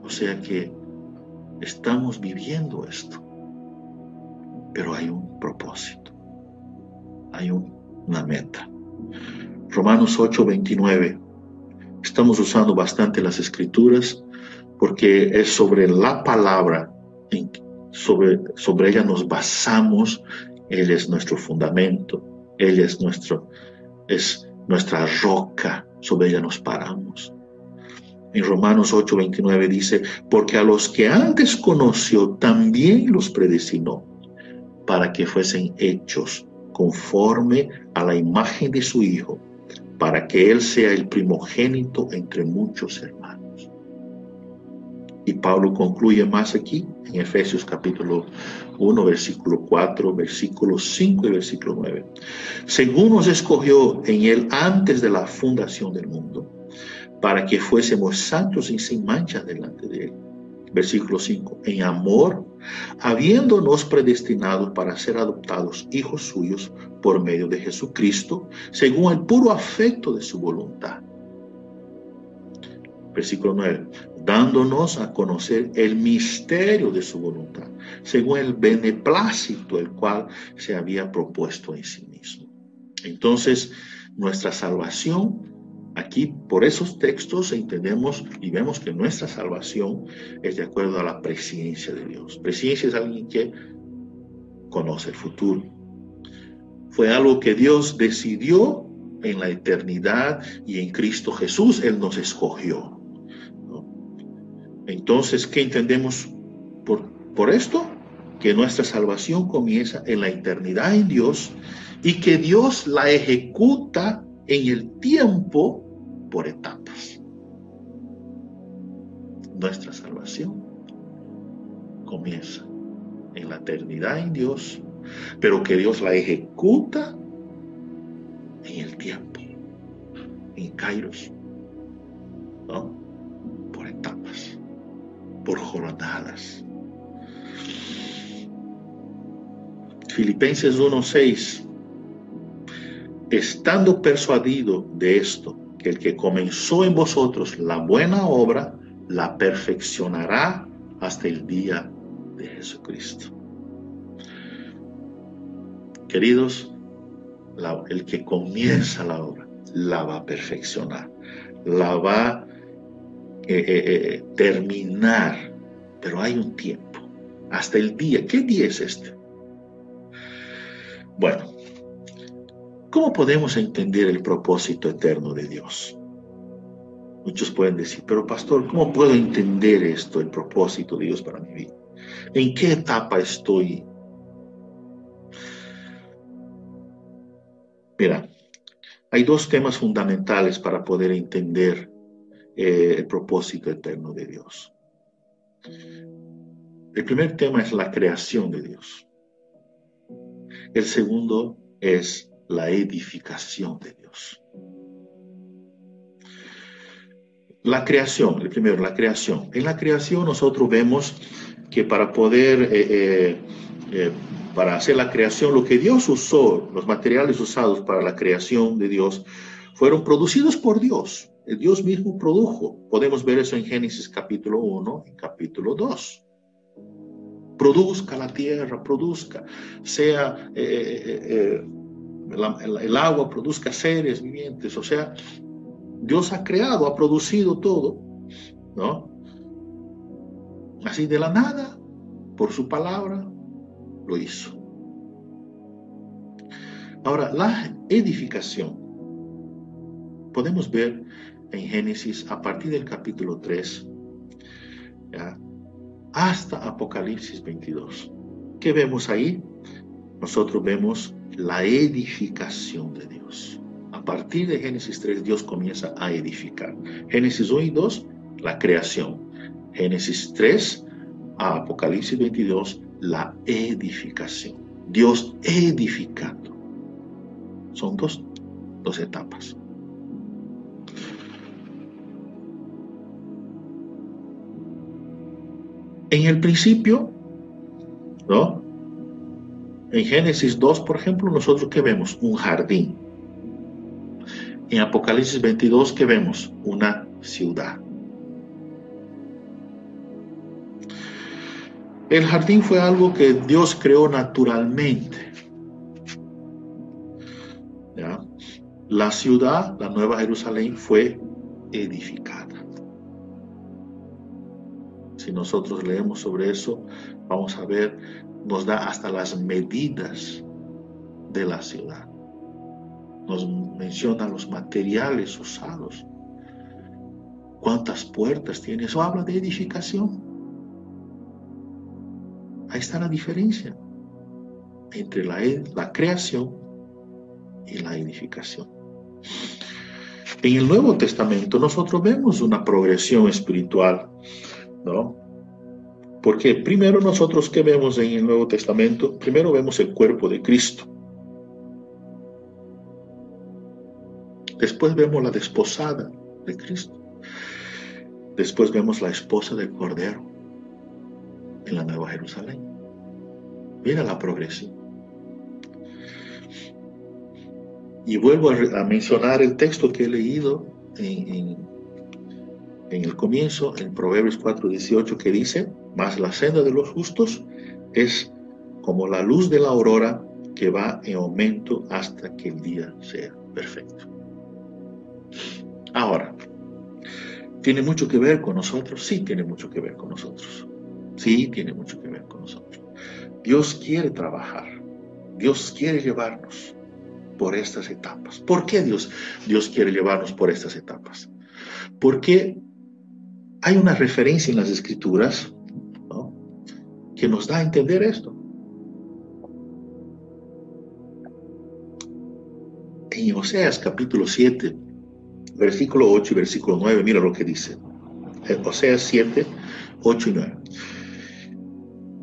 O sea que estamos viviendo esto, pero hay un propósito, hay una meta. Romanos 8:29. Estamos usando bastante las escrituras porque es sobre la palabra, sobre ella nos basamos. Ella es nuestro fundamento, ella es nuestra roca, sobre ella nos paramos. En Romanos 8:29 dice: porque a los que antes conoció también los predestinó para que fuesen hechos conforme a la imagen de su Hijo, para que Él sea el primogénito entre muchos hermanos. Y Pablo concluye más aquí en Efesios capítulo 1, versículo 4, versículo 5 y versículo 9. Según nos escogió en Él antes de la fundación del mundo, para que fuésemos santos y sin mancha delante de Él. Versículo 5. En amor, habiéndonos predestinado para ser adoptados hijos suyos por medio de Jesucristo, según el puro afecto de su voluntad. Versículo 9. Dándonos a conocer el misterio de su voluntad, según el beneplácito el cual se había propuesto en sí mismo. Entonces, nuestra salvación, Aquí, por esos textos, entendemos y vemos que nuestra salvación es de acuerdo a la presciencia de Dios. Presciencia es alguien que conoce el futuro. Fue algo que Dios decidió en la eternidad y en Cristo Jesús Él nos escogió, ¿no? Entonces, ¿qué entendemos por esto? Que nuestra salvación comienza en la eternidad en Dios y que Dios la ejecuta en el tiempo por etapas. Nuestra salvación comienza en la eternidad en Dios, pero que Dios la ejecuta en el tiempo, en Kairos, ¿no? Por etapas, por jornadas. Filipenses 1:6. Estando persuadido de esto, que el que comenzó en vosotros la buena obra, la perfeccionará hasta el día de Jesucristo. Queridos, el que comienza la obra, la va a perfeccionar, la va a terminar, pero hay un tiempo, hasta el día. ¿Qué día es este? Bueno, ¿cómo podemos entender el propósito eterno de Dios? Muchos pueden decir, pero pastor, ¿cómo puedo entender esto, el propósito de Dios para mi vida? ¿En qué etapa estoy? Mira, hay dos temas fundamentales para poder entender el propósito eterno de Dios. El primer tema es la creación de Dios. El segundo es la edificación de Dios. La creación, el primero, la creación. En la creación nosotros vemos que para poder, para hacer la creación, lo que Dios usó, los materiales usados para la creación de Dios, fueron producidos por Dios. Dios mismo produjo. Podemos ver eso en Génesis capítulo 1 y capítulo 2. Produzca la tierra, produzca, sea el agua, produzca seres vivientes, o sea, Dios ha creado, ha producido todo, ¿no? Así de la nada, por su palabra, lo hizo. Ahora, la edificación, podemos ver en Génesis a partir del capítulo 3, ¿ya? Hasta Apocalipsis 22. ¿Qué vemos ahí? Nosotros vemos la edificación de Dios. A partir de Génesis 3, Dios comienza a edificar. Génesis 1 y 2, la creación. Génesis 3 a Apocalipsis 22, la edificación. Dios edificando. Son dos etapas. En el principio, ¿no? En Génesis 2, por ejemplo, nosotros ¿qué vemos? Un jardín. En Apocalipsis 22, ¿qué vemos? Una ciudad. El jardín fue algo que Dios creó naturalmente, ¿ya? La ciudad, la Nueva Jerusalén, fue edificada. Si nosotros leemos sobre eso, vamos a ver, nos da hasta las medidas de la ciudad. Nos menciona los materiales usados. ¿Cuántas puertas tiene? Eso habla de edificación. Ahí está la diferencia entre la creación y la edificación. En el Nuevo Testamento nosotros vemos una progresión espiritual, ¿no? Porque primero nosotros, ¿qué vemos en el Nuevo Testamento? Primero vemos el cuerpo de Cristo. Después vemos la desposada de Cristo. Después vemos la esposa del Cordero en la Nueva Jerusalén. Mira la progresión. Y vuelvo a mencionar el texto que he leído en el comienzo, en Proverbios 4:18, que dice: mas la senda de los justos es como la luz de la aurora que va en aumento hasta que el día sea perfecto. Ahora, ¿tiene mucho que ver con nosotros? Sí, tiene mucho que ver con nosotros. Sí, tiene mucho que ver con nosotros. Dios quiere trabajar. Dios quiere llevarnos por estas etapas. ¿Por qué Dios quiere llevarnos por estas etapas? Porque hay una referencia en las Escrituras, ¿no?, que nos da a entender esto. En Oseas capítulo 7, versículo 8 y versículo 9, mira lo que dice. Oseas 7, 8 y 9.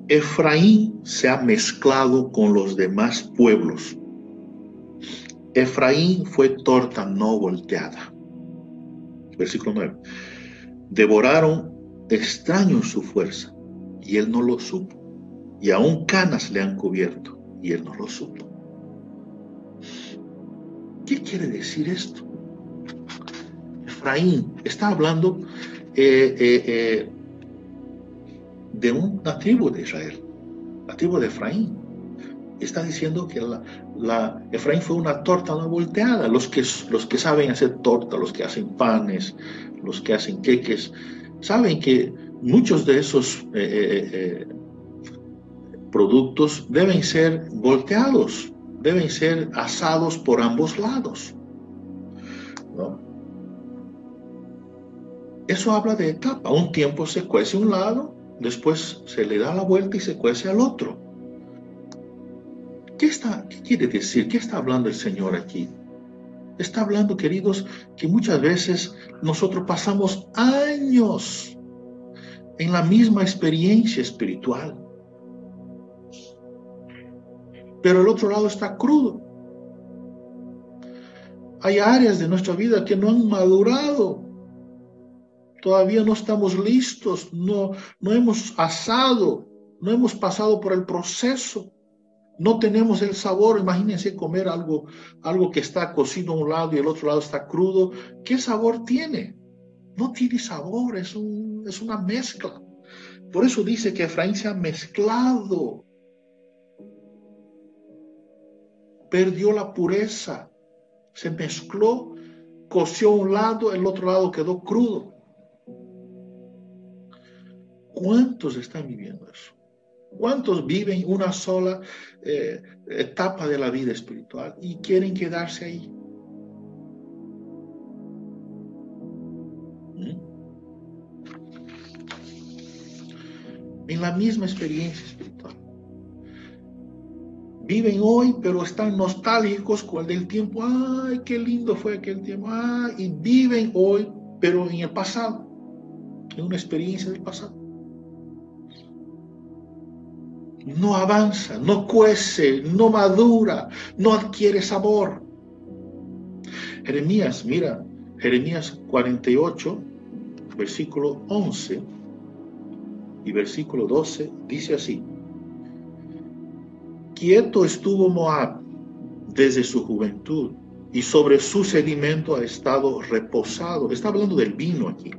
Efraín se ha mezclado con los demás pueblos. Efraín fue torta no volteada. Versículo 9. Devoraron extraños su fuerza, y él no lo supo. Y aún canas le han cubierto, y él no lo supo. ¿Qué quiere decir esto? Efraín está hablando de una tribu de Israel, la tribu de Efraín. Está diciendo que Efraín fue una torta no volteada. Los que saben hacer torta, los que hacen panes, los que hacen queques, saben que muchos de esos productos deben ser volteados, deben ser asados por ambos lados, ¿no? Eso habla de etapa. Un tiempo se cuece un lado, después se le da la vuelta y se cuece al otro. ¿Qué quiere decir? ¿Qué está hablando el Señor aquí? Está hablando, queridos, que muchas veces nosotros pasamos años en la misma experiencia espiritual, pero el otro lado está crudo. Hay áreas de nuestra vida que no han madurado. Todavía no estamos listos, no hemos asado, no hemos pasado por el proceso. No tenemos el sabor. Imagínense comer algo que está cocido a un lado y el otro lado está crudo. ¿Qué sabor tiene? No tiene sabor, es una mezcla. Por eso dice que Efraín se ha mezclado. Perdió la pureza. Se mezcló, coció a un lado, el otro lado quedó crudo. ¿Cuántos están viviendo eso? ¿Cuántos viven una sola etapa de la vida espiritual y quieren quedarse ahí? En la misma experiencia espiritual. Viven hoy, pero están nostálgicos con el del tiempo. ¡Ay, qué lindo fue aquel tiempo! ¡Ay! Y viven hoy, pero en el pasado, en una experiencia del pasado. No avanza, no cuece, no madura, no adquiere sabor. Jeremías, mira, Jeremías 48, versículo 11 y versículo 12, dice así: Quieto estuvo Moab desde su juventud, y sobre su sedimento ha estado reposado. Está hablando del vino aquí.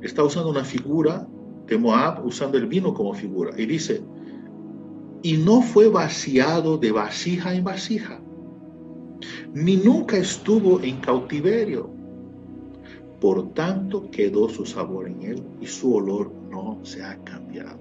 Está usando una figura de Moab, usando el vino como figura. Y dice, y no fue vaciado de vasija en vasija, ni nunca estuvo en cautiverio. Por tanto, quedó su sabor en él y su olor no se ha cambiado.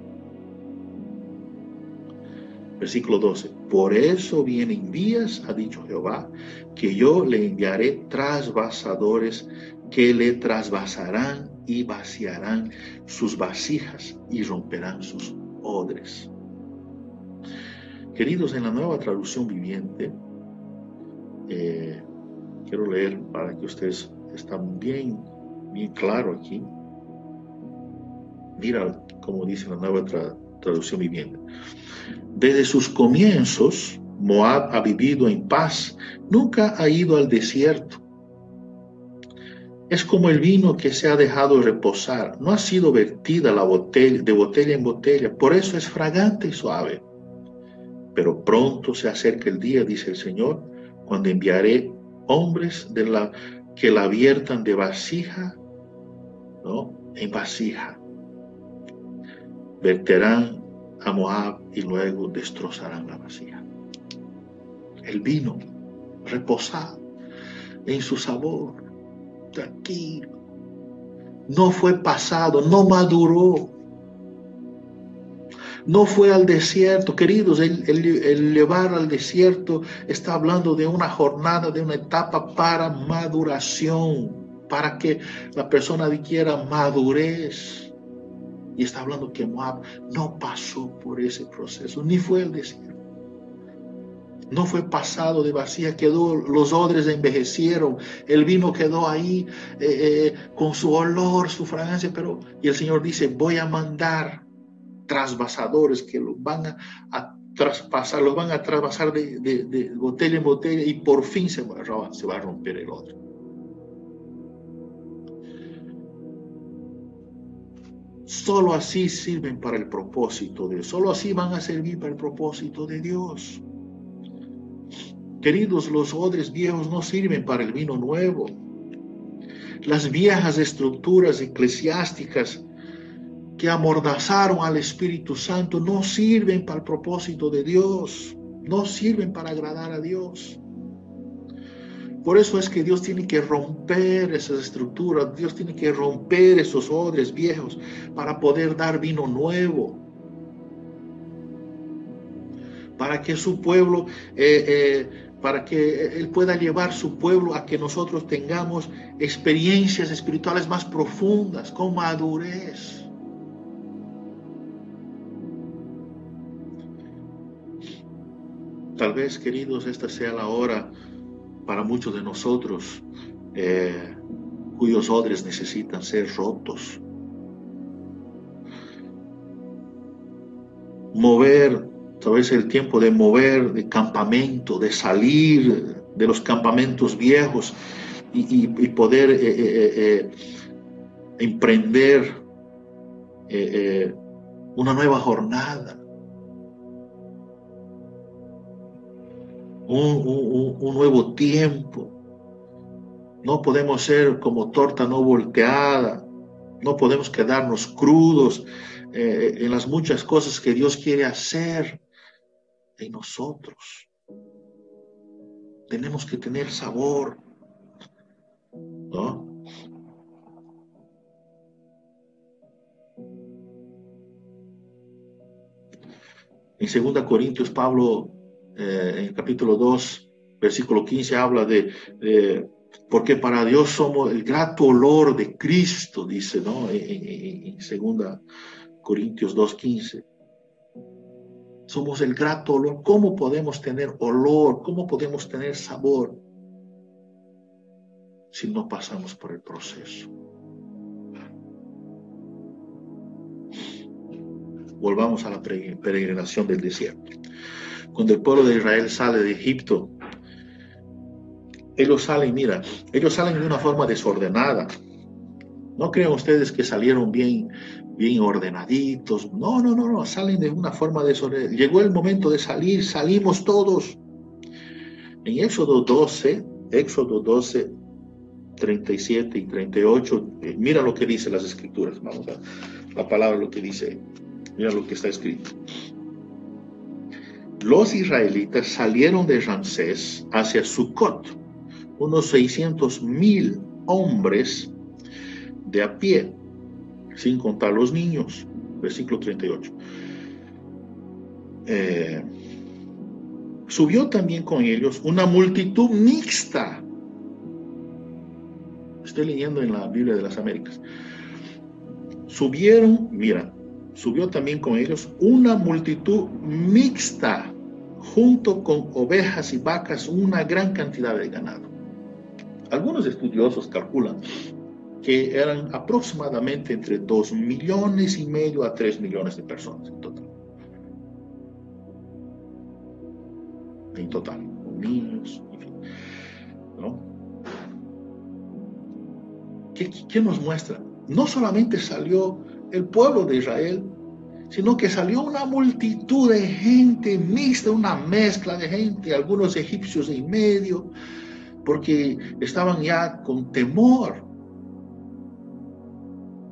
Versículo 12. Por eso vienen días, ha dicho Jehová, que yo le enviaré trasvasadores que le trasvasarán y vaciarán sus vasijas y romperán sus odres. Queridos, en la Nueva Traducción Viviente, quiero leer para que ustedes estén bien claro aquí. Mira cómo dice la Nueva Traducción Viviente. Desde sus comienzos, Moab ha vivido en paz, nunca ha ido al desierto. Es como el vino que se ha dejado reposar, no ha sido vertida de botella en botella, por eso es fragante y suave. Pero pronto se acerca el día, dice el Señor, cuando enviaré hombres que la viertan de vasija, ¿no?, en vasija. Verterán a Moab y luego destrozarán la vasija. El vino reposado en su sabor, tranquilo. No fue pasado, no maduró. No fue al desierto. Queridos, el llevar al desierto está hablando de una jornada, de una etapa para maduración, para que la persona adquiera madurez. Y está hablando que Moab no pasó por ese proceso, ni fue al desierto. No fue pasado de vacía, quedó, los odres envejecieron, el vino quedó ahí con su olor, su fragancia, y el Señor dice, voy a mandar trasvasadores que los van a traspasar, los van a traspasar de botella en botella y por fin se va a romper el odre. Solo así sirven para el propósito de Dios, solo así van a servir para el propósito de Dios. Queridos, los odres viejos no sirven para el vino nuevo. Las viejas estructuras eclesiásticas que amordazaron al Espíritu Santo no sirven para el propósito de Dios, no sirven para agradar a Dios. Por eso es que Dios tiene que romper esas estructuras, Dios tiene que romper esos odres viejos para poder dar vino nuevo, para que su pueblo, para que Él pueda llevar su pueblo a que nosotros tengamos experiencias espirituales más profundas, con madurez. Tal vez, queridos, esta sea la hora para muchos de nosotros cuyos odres necesitan ser rotos. Mover, tal vez el tiempo de mover de campamento, de salir de los campamentos viejos y poder emprender una nueva jornada. Un nuevo tiempo. No podemos ser como torta no volteada, no podemos quedarnos crudos en las muchas cosas que Dios quiere hacer en nosotros. Tenemos que tener sabor, ¿no? En 2 Corintios, Pablo en el capítulo 2, versículo 15, habla de porque para Dios somos el grato olor de Cristo, dice, ¿no? En 2 Corintios 2:15. Somos el grato olor. ¿Cómo podemos tener olor? ¿Cómo podemos tener sabor si no pasamos por el proceso? Volvamos a la peregrinación del desierto. Cuando el pueblo de Israel sale de Egipto, ellos salen de una forma desordenada. No crean ustedes que salieron bien ordenaditos. No, salen de una forma desordenada. Llegó el momento de salir, salimos todos. En Éxodo 12, 37 y 38, mira lo que dice las Escrituras. Vamos a la palabra, lo que dice. Mira lo que está escrito. Los israelitas salieron de Ramsés hacia Sucot, unos 600,000 hombres de a pie, sin contar los niños. Versículo 38. Subió también con ellos una multitud mixta. Estoy leyendo en la Biblia de las Américas. Subió también con ellos una multitud mixta, junto con ovejas y vacas, una gran cantidad de ganado. Algunos estudiosos calculan que eran aproximadamente entre 2,5 millones a 3 millones de personas en total. Con niños, en fin, ¿no? ¿Qué nos muestra? No solamente salió el pueblo de Israel, sino que salió una multitud de gente mixta, una mezcla de gente, algunos egipcios en medio, porque estaban ya con temor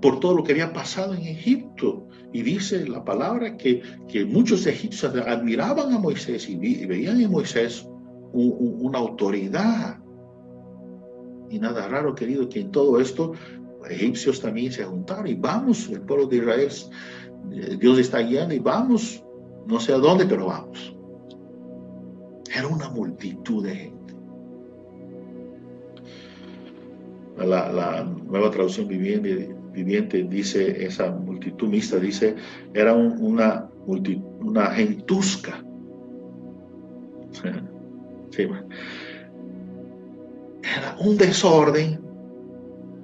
por todo lo que había pasado en Egipto. Y dice la palabra que muchos egipcios admiraban a Moisés y veían en Moisés una autoridad. Y nada raro, querido, que en todo esto egipcios también se juntaron y vamos, el pueblo de Israel, Dios está guiando y vamos, no sé a dónde, pero vamos. Era una multitud de gente. La nueva traducción viviente dice, esa multitud mixta, dice, era una gentusca. Sí, era un desorden,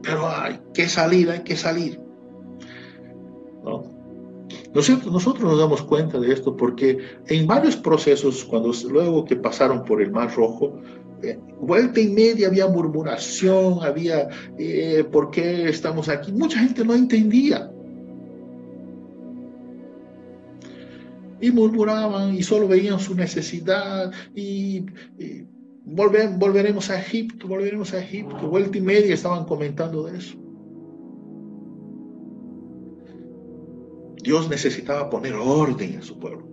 pero hay que salir. ¿No? Nosotros nos damos cuenta de esto porque en varios procesos, luego que pasaron por el Mar Rojo, vuelta y media había murmuración, había ¿por qué estamos aquí? Mucha gente no entendía. Y murmuraban y solo veían su necesidad y volveremos a Egipto, vuelta y media estaban comentando de eso. Dios necesitaba poner orden en su pueblo.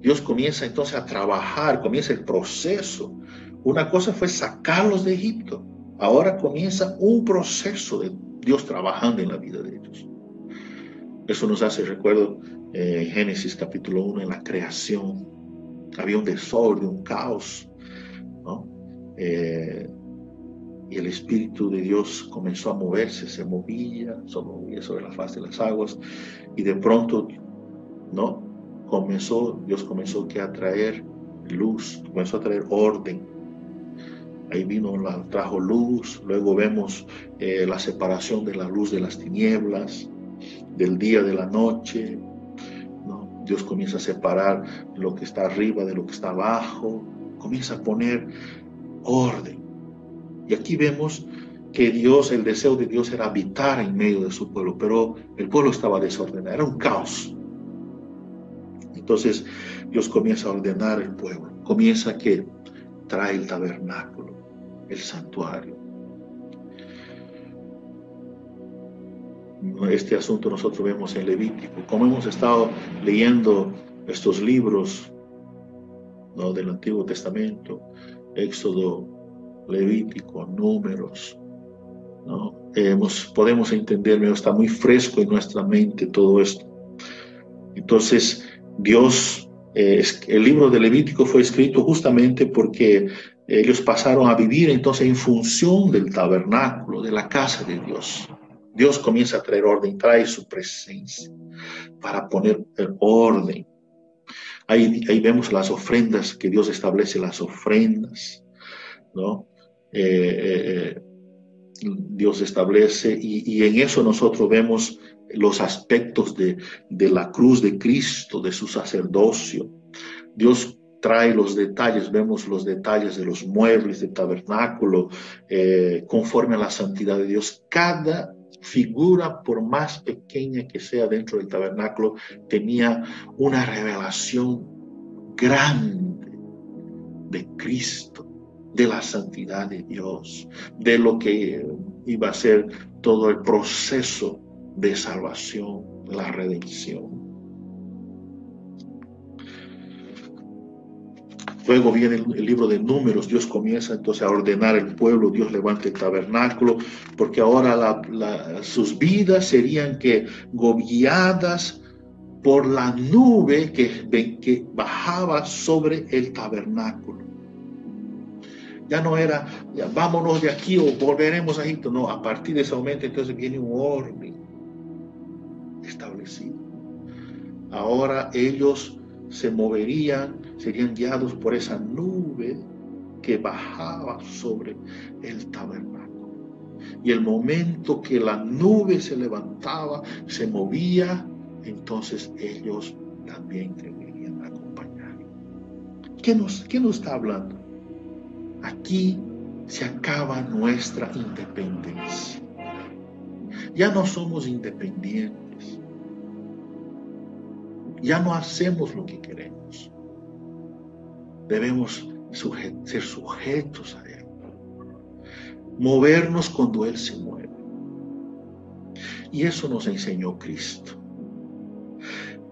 Dios comienza entonces a trabajar, comienza el proceso. Una cosa fue sacarlos de Egipto. Ahora comienza un proceso de Dios trabajando en la vida de ellos. Eso nos hace recuerdo en Génesis capítulo 1, en la creación. Había un desorden, un caos, ¿no? Y el Espíritu de Dios comenzó a moverse, se movía sobre la faz de las aguas, y de pronto, ¿no? Dios comenzó a traer luz, comenzó a traer orden. Ahí trajo luz, luego vemos la separación de la luz de las tinieblas, del día de la noche, ¿no? Dios comienza a separar lo que está arriba de lo que está abajo, comienza a poner orden. Y aquí vemos que el deseo de Dios era habitar en medio de su pueblo, pero el pueblo estaba desordenado, era un caos. Entonces Dios comienza a ordenar el pueblo, comienza que trae el tabernáculo, el santuario. Este asunto nosotros vemos en Levítico, como hemos estado leyendo estos libros, ¿no?, del Antiguo Testamento, Éxodo, Levítico, Números, ¿no? Podemos entender, está muy fresco en nuestra mente todo esto. Entonces, Dios, el libro de Levítico fue escrito justamente porque ellos pasaron a vivir entonces en función del tabernáculo, de la casa de Dios. Dios comienza a traer orden, trae su presencia para poner orden. Ahí vemos las ofrendas, que Dios establece las ofrendas, ¿no? Dios establece, y en eso nosotros vemos los aspectos de la cruz de Cristo, de su sacerdocio. Dios trae los detalles, vemos los detalles de los muebles del tabernáculo, conforme a la santidad de Dios. Cada figura, por más pequeña que sea dentro del tabernáculo, tenía una revelación grande de Cristo, de la santidad de Dios, de lo que iba a ser todo el proceso de salvación, la redención. Luego viene el libro de Números. Dios comienza entonces a ordenar el pueblo. Dios levanta el tabernáculo, porque ahora sus vidas serían guiadas por la nube que bajaba sobre el tabernáculo. Ya no era, ya vámonos de aquí o volveremos a Egipto. No, a partir de ese momento entonces viene un orden establecido. Ahora ellos se moverían, serían guiados por esa nube que bajaba sobre el tabernáculo. Y el momento que la nube se levantaba, se movía, entonces ellos también deberían acompañar. ¿Qué nos está hablando? Aquí se acaba nuestra independencia. Ya no somos independientes. Ya no hacemos lo que queremos. Debemos ser sujetos a Él. Movernos cuando Él se mueve. Y eso nos enseñó Cristo.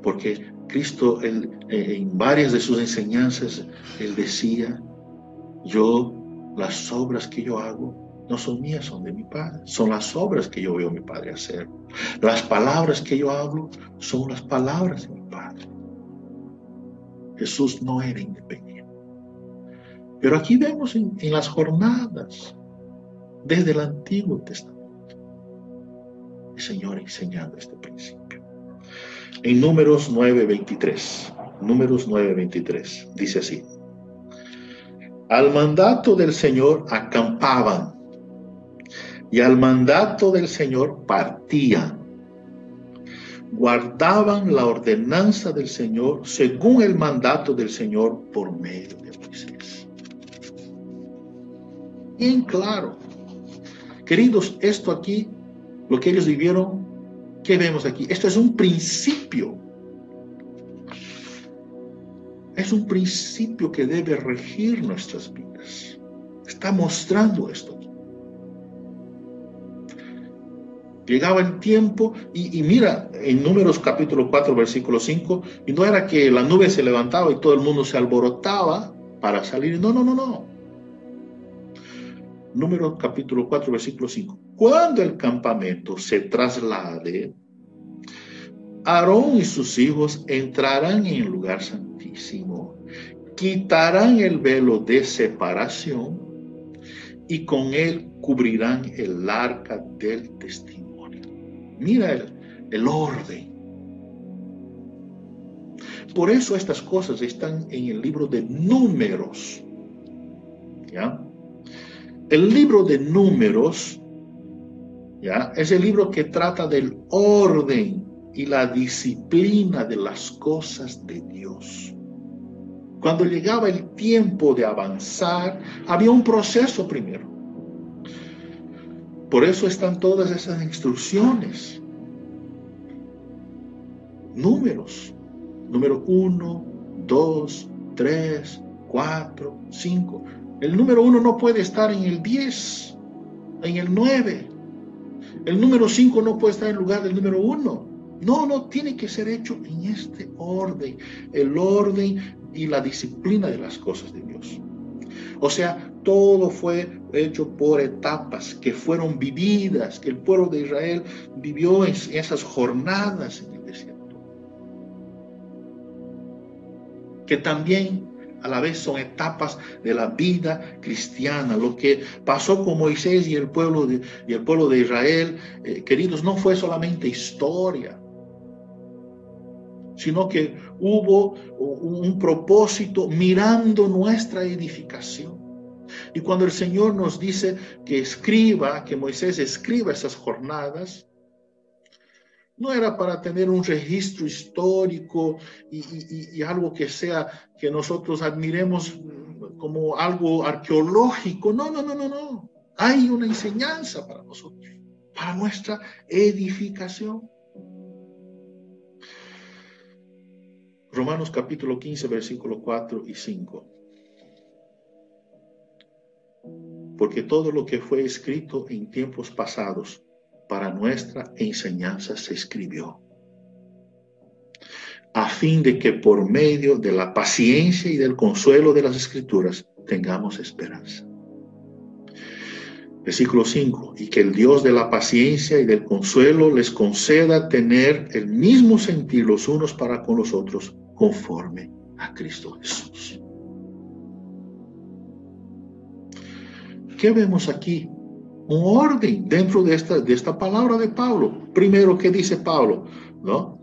Porque Cristo, en varias de sus enseñanzas, Él decía, yo las obras que yo hago no son mías, son de mi Padre. Son las obras que yo veo a mi Padre hacer. Las palabras que yo hablo son las palabras de mi Padre. Jesús no era independiente. Pero aquí vemos en las jornadas, desde el Antiguo Testamento, el Señor enseñando este principio. En Números 9:23, dice así: al mandato del Señor acampaban, y al mandato del Señor partían. Guardaban la ordenanza del Señor según el mandato del Señor por medio de Moisés. Bien claro. Queridos, esto aquí, lo que ellos vivieron, ¿qué vemos aquí? Esto es un principio. Es un principio que debe regir nuestras vidas. Está mostrando esto. Llegaba el tiempo y mira, en Números capítulo 4, versículo 5, y no era que la nube se levantaba y todo el mundo se alborotaba para salir. No. Números capítulo 4, versículo 5. Cuando el campamento se traslade, Aarón y sus hijos entrarán en el lugar santísimo, quitarán el velo de separación y con él cubrirán el arca del testimonio. Mira el orden. Por eso estas cosas están en el libro de Números. ¿Ya? El libro de Números, ¿ya?, es el libro que trata del orden y la disciplina de las cosas de Dios. Cuando llegaba el tiempo de avanzar, había un proceso primero. Por eso están todas esas instrucciones. Números. Número 1, 2, 3, 4, 5. El número 1 no puede estar en el 10, en el 9. El número 5 no puede estar en lugar del número 1. No, tiene que ser hecho en este orden. El orden y la disciplina de las cosas de Dios. O sea, todo fue hecho por etapas que fueron vividas, que el pueblo de Israel vivió en esas jornadas en el desierto. Que también a la vez son etapas de la vida cristiana. Lo que pasó con Moisés y el pueblo de Israel, queridos, no fue solamente historia, sino que hubo un propósito mirando nuestra edificación. Y cuando el Señor nos dice que Moisés escriba esas jornadas, no era para tener un registro histórico y algo que nosotros admiremos como algo arqueológico. No. Hay una enseñanza para nosotros, para nuestra edificación. Romanos capítulo 15, versículo 4 y 5. Porque todo lo que fue escrito en tiempos pasados para nuestra enseñanza se escribió, a fin de que por medio de la paciencia y del consuelo de las Escrituras tengamos esperanza. Versículo 5. Y que el Dios de la paciencia y del consuelo les conceda tener el mismo sentir los unos para con los otros, conforme a Cristo Jesús. ¿Qué vemos aquí? Un orden dentro de esta palabra de Pablo. Primero, ¿qué dice Pablo? ¿No?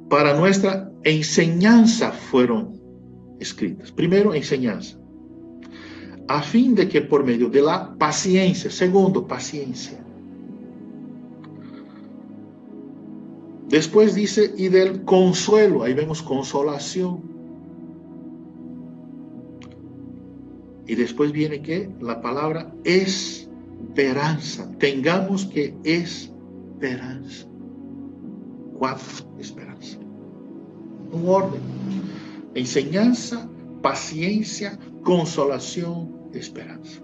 Para nuestra enseñanza fueron escritas. Primero, enseñanza. A fin de que por medio de la paciencia. Segundo, paciencia. Después dice, y del consuelo. Ahí vemos consolación. Y después viene que la palabra esperanza. Tengamos que esperanza. 4, esperanza. Un orden. Enseñanza, paciencia, consolación, esperanza.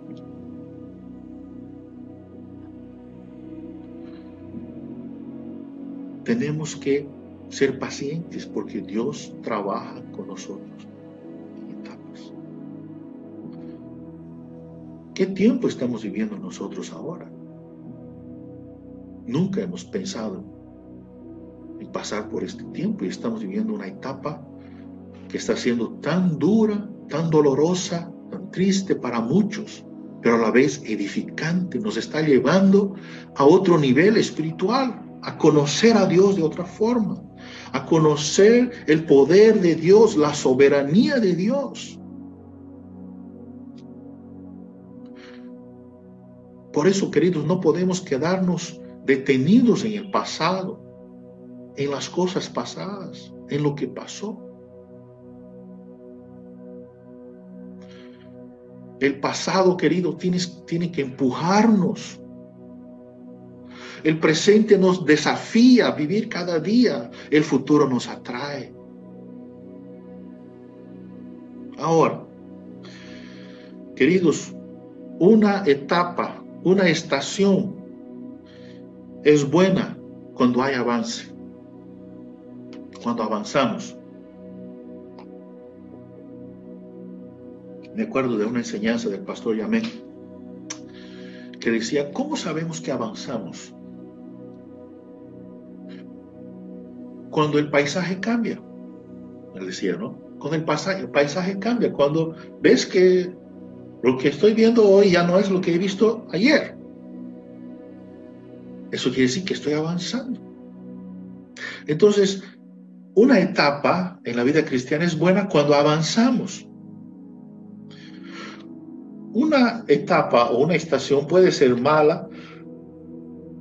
Tenemos que ser pacientes porque Dios trabaja con nosotros en etapas. ¿Qué tiempo estamos viviendo nosotros ahora? Nunca hemos pensado en pasar por este tiempo y estamos viviendo una etapa que está siendo tan dura, tan dolorosa, tan triste para muchos, pero a la vez edificante. Nos está llevando a otro nivel espiritual, a conocer a Dios de otra forma, a conocer el poder de Dios, la soberanía de Dios. Por eso, queridos, no podemos quedarnos detenidos en el pasado, en las cosas pasadas, en lo que pasó. El pasado, querido, tiene que empujarnos. El presente nos desafía a vivir cada día. El futuro nos atrae. Ahora, queridos, una etapa, una estación es buena cuando hay avance, cuando avanzamos. Me acuerdo de una enseñanza del pastor Yamé que decía, ¿cómo sabemos que avanzamos? Cuando el paisaje cambia. Él decía, ¿no? Cuando el paisaje cambia, cuando ves que lo que estoy viendo hoy ya no es lo que he visto ayer. Eso quiere decir que estoy avanzando. Entonces, una etapa en la vida cristiana es buena cuando avanzamos. Una etapa o una estación puede ser mala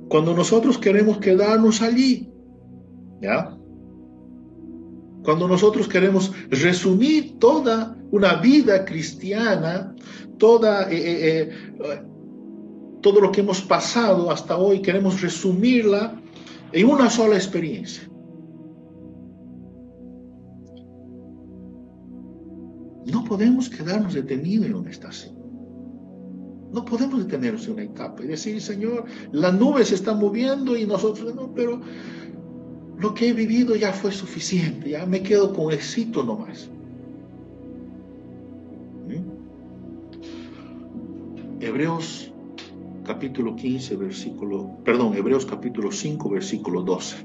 cuando nosotros queremos quedarnos allí, ¿ya? Cuando nosotros queremos resumir toda una vida cristiana, todo lo que hemos pasado hasta hoy, queremos resumirla en una sola experiencia. No podemos quedarnos detenidos en una estación. No podemos detenernos en una etapa y decir, Señor, la nube se está moviendo y nosotros no, pero lo que he vivido ya fue suficiente, ya me quedo con éxito nomás. Hebreos capítulo 5, versículo 12.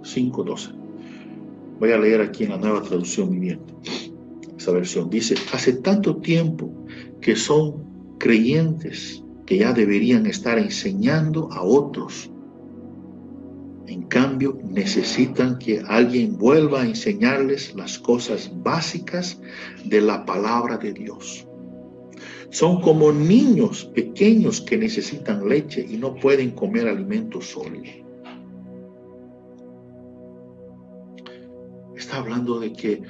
5:12. Voy a leer aquí en la Nueva Traducción Viviente. Esa versión dice, hace tanto tiempo que son creyentes que ya deberían estar enseñando a otros. En cambio, necesitan que alguien vuelva a enseñarles las cosas básicas de la palabra de Dios. Son como niños pequeños que necesitan leche y no pueden comer alimentos sólidos. Está hablando de que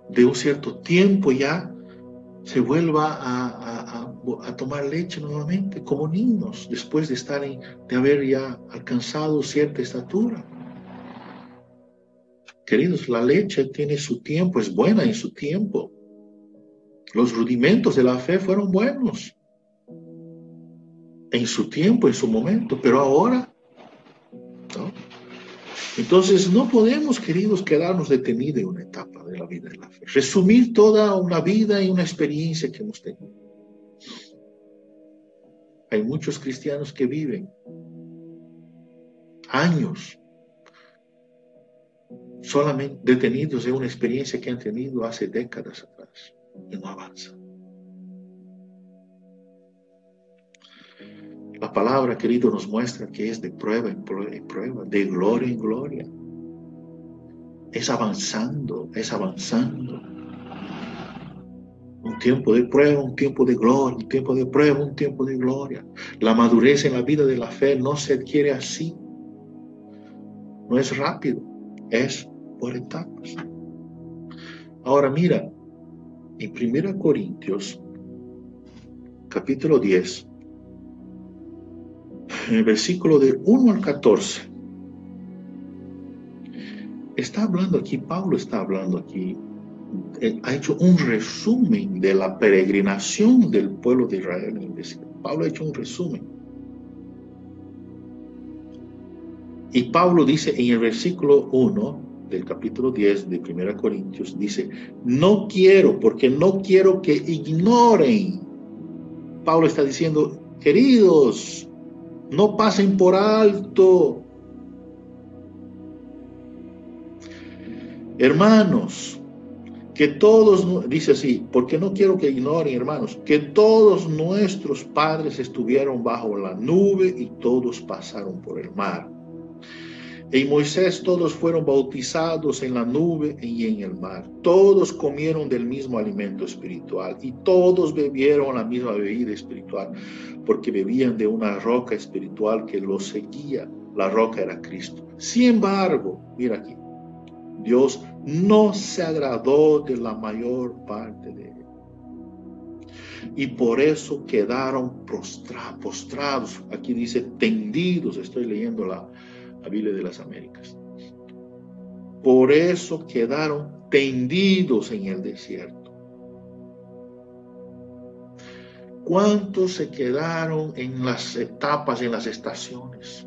de un cierto tiempo ya se vuelva a tomar leche nuevamente como niños después de haber ya alcanzado cierta estatura. Queridos, la leche tiene su tiempo, es buena en su tiempo. Los rudimentos de la fe fueron buenos en su tiempo, en su momento, pero ahora, ¿no? Entonces no podemos, queridos, quedarnos detenidos en una etapa de la vida de la fe. Resumir toda una vida y una experiencia que hemos tenido. Hay muchos cristianos que viven años solamente detenidos en una experiencia que han tenido hace décadas atrás y no avanzan. La palabra, querido, nos muestra que es de prueba en prueba, de gloria en gloria. Es avanzando, es avanzando. Un tiempo de prueba, un tiempo de gloria, un tiempo de prueba, un tiempo de gloria. La madurez en la vida de la fe no se adquiere así. No es rápido, es por etapas. Ahora mira, en 1 Corintios, capítulo 10, en el versículo de 1 al 14, está hablando aquí, Pablo está hablando aquí, ha hecho un resumen de la peregrinación del pueblo de Israel en el desierto. Pablo ha hecho un resumen. Y Pablo dice en el versículo 1, del capítulo 10 de 1 Corintios, dice, no quiero, porque no quiero que ignoren. Pablo está diciendo, queridos, no pasen por alto. Hermanos, que todos, dice así, porque no quiero que ignoren, hermanos, que todos nuestros padres estuvieron bajo la nube y todos pasaron por el mar. En Moisés todos fueron bautizados en la nube y en el mar. Todos comieron del mismo alimento espiritual y todos bebieron la misma bebida espiritual, porque bebían de una roca espiritual que los seguía. La roca era Cristo. Sin embargo, mira aquí, Dios no se agradó de la mayor parte de ellos. Y por eso quedaron postrados. Aquí dice tendidos. Estoy leyendo la Biblia de las Américas. Por eso quedaron tendidos en el desierto. ¿Cuántos se quedaron en las etapas, en las estaciones?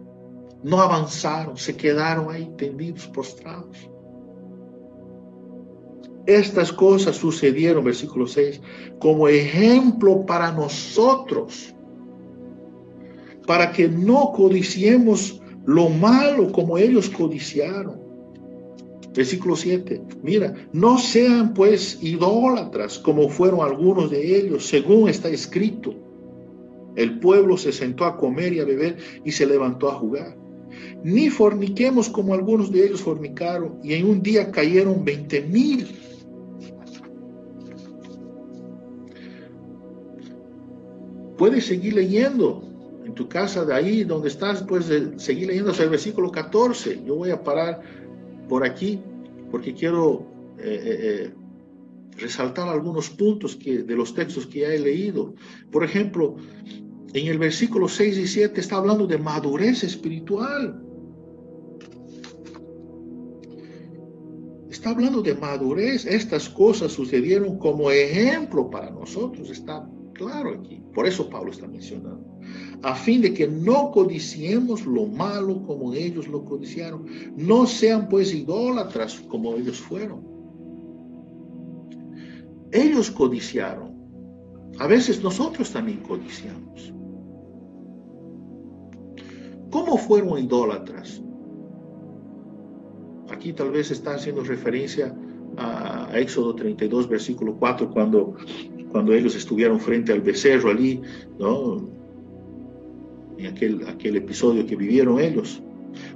No avanzaron, se quedaron ahí tendidos, postrados. Estas cosas sucedieron, versículo 6, como ejemplo para nosotros, para que no codiciemos lo malo como ellos codiciaron. Versículo 7, mira, no sean pues idólatras como fueron algunos de ellos, según está escrito. El pueblo se sentó a comer y a beber y se levantó a jugar. Ni forniquemos como algunos de ellos fornicaron y en un día cayeron 20,000. Puedes seguir leyendo en tu casa, de ahí donde estás, puedes seguir leyendo hasta el versículo 14. Yo voy a parar por aquí porque quiero resaltar algunos puntos de los textos que ya he leído. Por ejemplo, en el versículo 6 y 7 está hablando de madurez espiritual. Está hablando de madurez. Estas cosas sucedieron como ejemplo para nosotros. Está claro aquí. Por eso Pablo está mencionando. A fin de que no codiciemos lo malo como ellos lo codiciaron. No sean pues idólatras como ellos fueron. Ellos codiciaron. A veces nosotros también codiciamos. ¿Cómo fueron idólatras? Aquí tal vez está haciendo referencia a Éxodo 32, versículo 4, cuando ellos estuvieron frente al becerro allí, ¿no? En aquel episodio que vivieron ellos.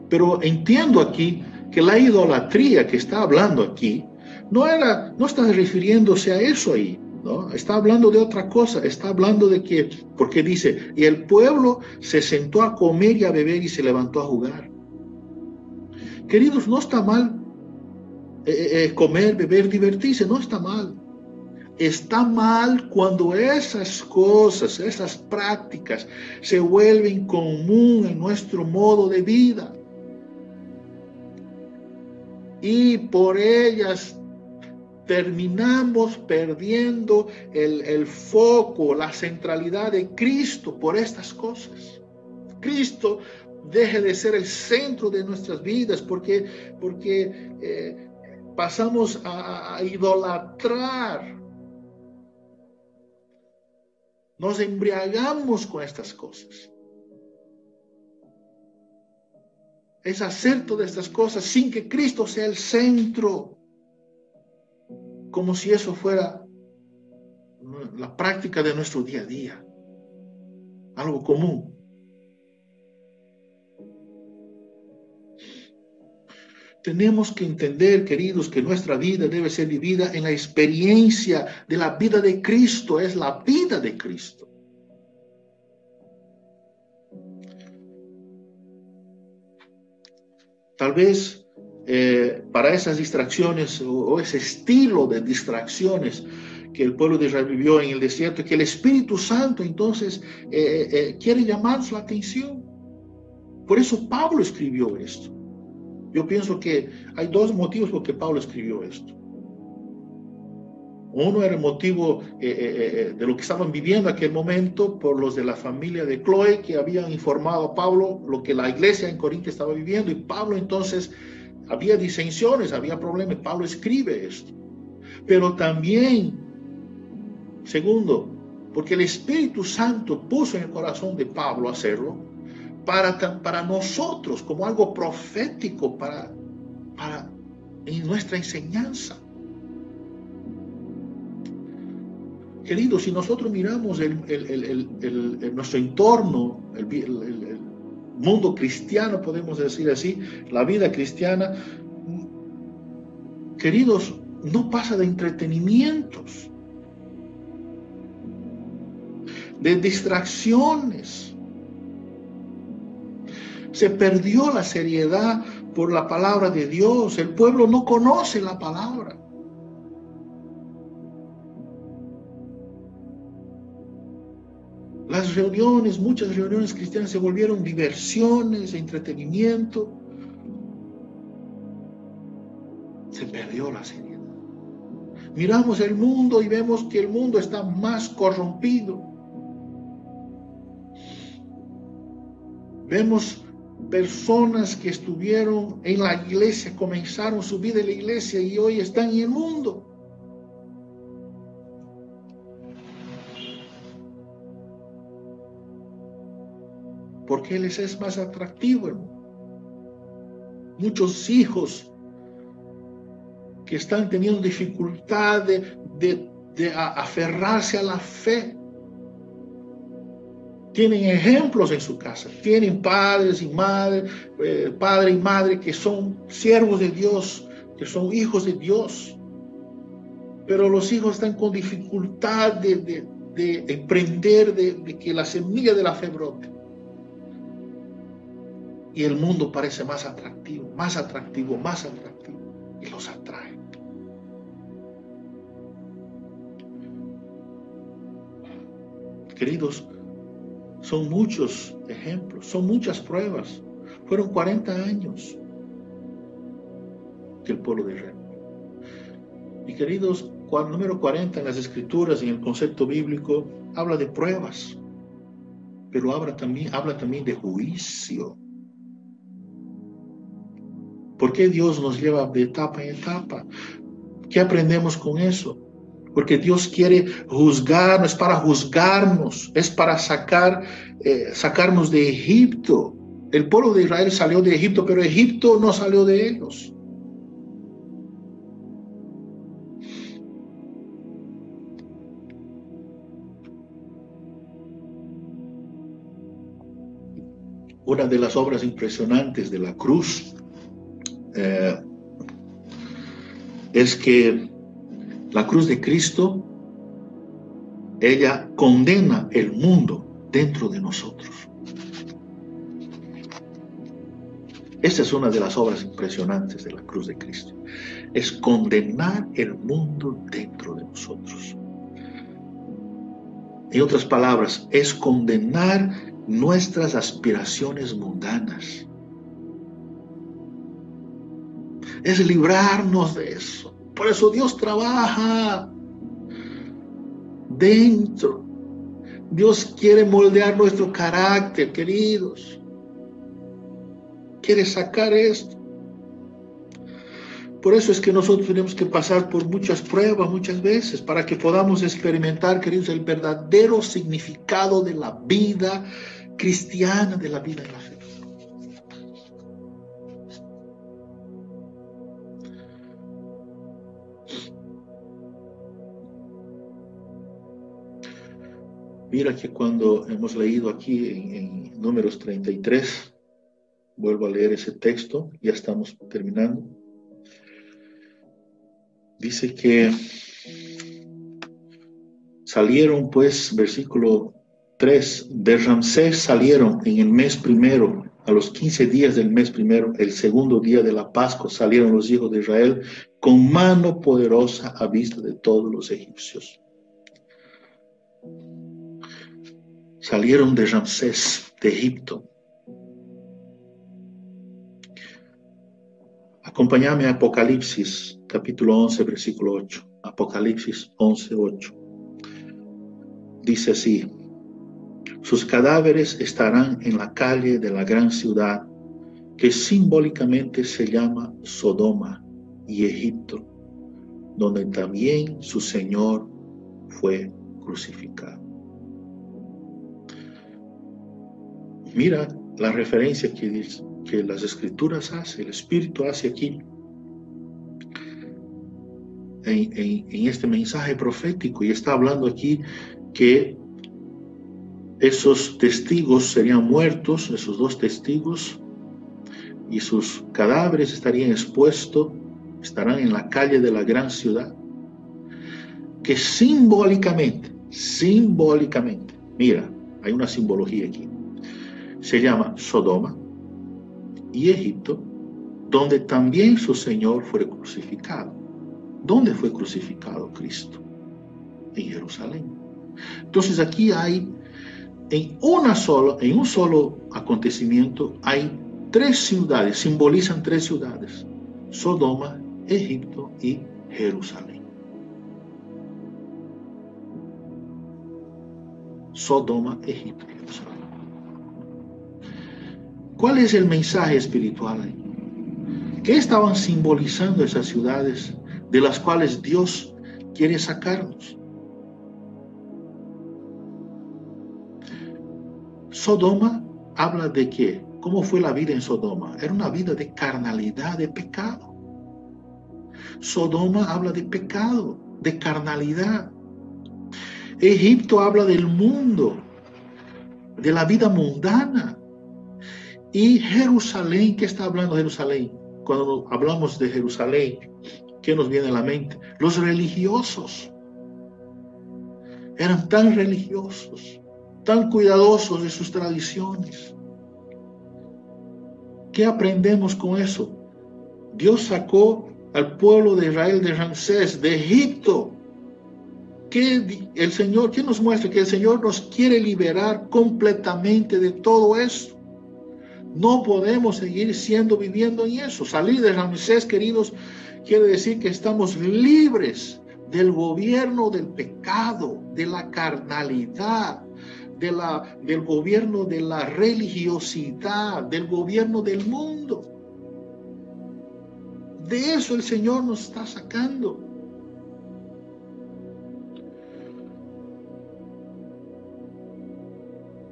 Pero entiendo aquí que la idolatría que está hablando aquí no está refiriéndose a eso ahí, ¿no? Está hablando de otra cosa. Está hablando de que, porque dice, y el pueblo se sentó a comer y a beber y se levantó a jugar. Queridos, no está mal comer, beber, divertirse, no está mal. Está mal cuando esas cosas, esas prácticas se vuelven común en nuestro modo de vida. Y por ellas terminamos perdiendo el foco, la centralidad de Cristo por estas cosas. Cristo deje de ser el centro de nuestras vidas porque pasamos a idolatrar. Nos embriagamos con estas cosas. Es hacer todas estas cosas sin que Cristo sea el centro. Como si eso fuera la práctica de nuestro día a día. Algo común. Tenemos que entender, queridos, que nuestra vida debe ser vivida en la experiencia de la vida de Cristo. Es la vida de Cristo. Tal vez para esas distracciones o ese estilo de distracciones que el pueblo de Israel vivió en el desierto, que el Espíritu Santo entonces quiere llamar su atención. Por eso Pablo escribió esto. Yo pienso que hay dos motivos por que Pablo escribió esto. Uno era el motivo de lo que estaban viviendo en aquel momento por los de la familia de Chloe, que habían informado a Pablo lo que la iglesia en Corinto estaba viviendo, y Pablo entonces había disensiones, había problemas. Pablo escribe esto. Pero también, segundo, porque el Espíritu Santo puso en el corazón de Pablo hacerlo para nosotros, como algo profético para en nuestra enseñanza. Queridos, si nosotros miramos nuestro entorno, el mundo cristiano, podemos decir así, la vida cristiana, queridos, no pasa de entretenimientos, de distracciones. Se perdió la seriedad por la palabra de Dios. El pueblo no conoce la palabra. Las reuniones, muchas reuniones cristianas se volvieron diversiones, entretenimiento. Se perdió la seriedad. Miramos el mundo y vemos que el mundo está más corrompido. Vemos personas que estuvieron en la iglesia, comenzaron su vida en la iglesia y hoy están en el mundo. Porque les es más atractivo, hermano. Muchos hijos que están teniendo dificultad de aferrarse a la fe. Tienen ejemplos en su casa, tienen padres y madres, padre y madre que son siervos de Dios, que son hijos de Dios. Pero los hijos están con dificultad de emprender, de que la semilla de la fe brote. Y el mundo parece más atractivo, más atractivo, más atractivo, y los atrae. Queridos, son muchos ejemplos, son muchas pruebas. Fueron 40 años que el pueblo de Israel. Y queridos, número 40 en las Escrituras, en el concepto bíblico, habla de pruebas, pero habla también de juicio. ¿Por qué Dios nos lleva de etapa en etapa? ¿Qué aprendemos con eso? Porque Dios quiere juzgar, no es para juzgarnos, es para sacarnos de Egipto. El pueblo de Israel salió de Egipto, pero Egipto no salió de ellos. Una de las obras impresionantes de la cruz es que la cruz de Cristo, ella condena el mundo dentro de nosotros. Esta es una de las obras impresionantes de la cruz de Cristo. Es condenar el mundo dentro de nosotros. En otras palabras, es condenar nuestras aspiraciones mundanas. Es librarnos de eso. Por eso Dios trabaja dentro. Dios quiere moldear nuestro carácter, queridos. Quiere sacar esto. Por eso es que nosotros tenemos que pasar por muchas pruebas, muchas veces, para que podamos experimentar, queridos, el verdadero significado de la vida cristiana, de la vida en la fe. Mira que cuando hemos leído aquí en Números 33, vuelvo a leer ese texto, ya estamos terminando. Dice que salieron pues, versículo 3, de Ramsés salieron en el mes primero, a los 15 días del mes primero, el segundo día de la Pascua, salieron los hijos de Israel con mano poderosa a vista de todos los egipcios. Salieron de Ramsés, de Egipto. Acompáñame a Apocalipsis, capítulo 11, versículo 8. Apocalipsis 11, 8. Dice así: sus cadáveres estarán en la calle de la gran ciudad, que simbólicamente se llama Sodoma y Egipto, donde también su Señor fue crucificado. Mira la referencia que las Escrituras hace, el Espíritu hace aquí, en este mensaje profético, y está hablando aquí que esos testigos serían muertos, esos dos testigos, y sus cadáveres estarían expuestos, estarán en la calle de la gran ciudad, que simbólicamente, mira, hay una simbología aquí, se llama Sodoma y Egipto, donde también su Señor fue crucificado. ¿Dónde fue crucificado Cristo? En Jerusalén. Entonces aquí hay, en un solo acontecimiento, hay tres ciudades, simbolizan tres ciudades: Sodoma, Egipto y Jerusalén. Sodoma, Egipto y Jerusalén. ¿Cuál es el mensaje espiritual ahí? ¿Qué estaban simbolizando esas ciudades de las cuales Dios quiere sacarnos? Sodoma habla de qué? ¿Cómo fue la vida en Sodoma? Era una vida de carnalidad, de pecado. Sodoma habla de pecado, de carnalidad. Egipto habla del mundo, de la vida mundana. Y Jerusalén, ¿qué está hablando Jerusalén? Cuando hablamos de Jerusalén, ¿qué nos viene a la mente? Los religiosos. Eran tan religiosos, tan cuidadosos de sus tradiciones. ¿Qué aprendemos con eso? Dios sacó al pueblo de Israel de Ramsés, de Egipto. ¿Qué nos muestra? Que el Señor nos quiere liberar completamente de todo eso. No podemos seguir viviendo en eso. Salir de Ramsés, queridos, quiere decir que estamos libres del gobierno del pecado, de la carnalidad, del gobierno de la religiosidad, del gobierno del mundo. De eso el Señor nos está sacando.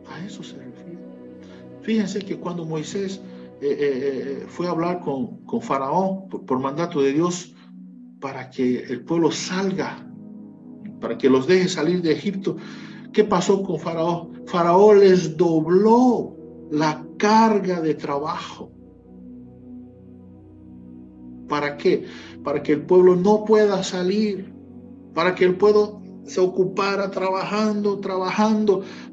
A eso se refiere. Fíjense que cuando Moisés fue a hablar con Faraón por mandato de Dios para que el pueblo salga, para que los deje salir de Egipto, ¿qué pasó con Faraón? Faraón les dobló la carga de trabajo. ¿Para qué? Para que el pueblo no pueda salir, para que el pueblo se ocupara trabajando,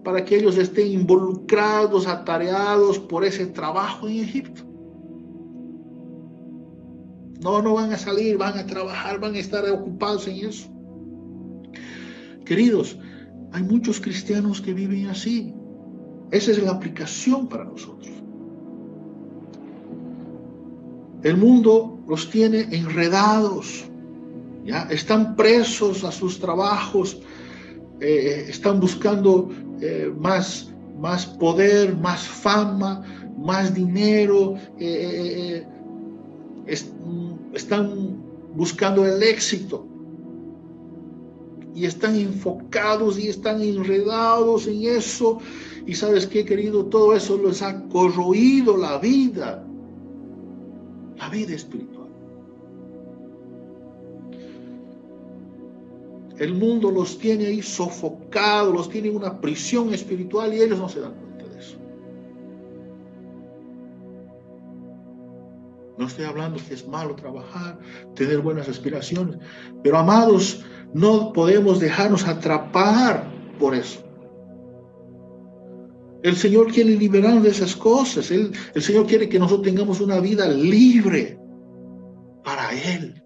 para que ellos estén involucrados, atareados por ese trabajo en Egipto. No van a salir, van a trabajar, van a estar ocupados en eso. Queridos, hay muchos cristianos que viven así. Esa es la aplicación para nosotros. El mundo los tiene enredados, ¿ya? Están presos a sus trabajos, están buscando más poder, más fama, más dinero, están buscando el éxito y están enfocados y están enredados en eso. Y ¿sabes qué, querido? Todo eso les ha corroído la vida espiritual. El mundo los tiene ahí sofocados, los tiene en una prisión espiritual y ellos no se dan cuenta de eso. No estoy hablando que es malo trabajar, tener buenas aspiraciones, pero amados, no podemos dejarnos atrapar por eso. El Señor quiere liberarnos de esas cosas. El Señor quiere que nosotros tengamos una vida libre para Él.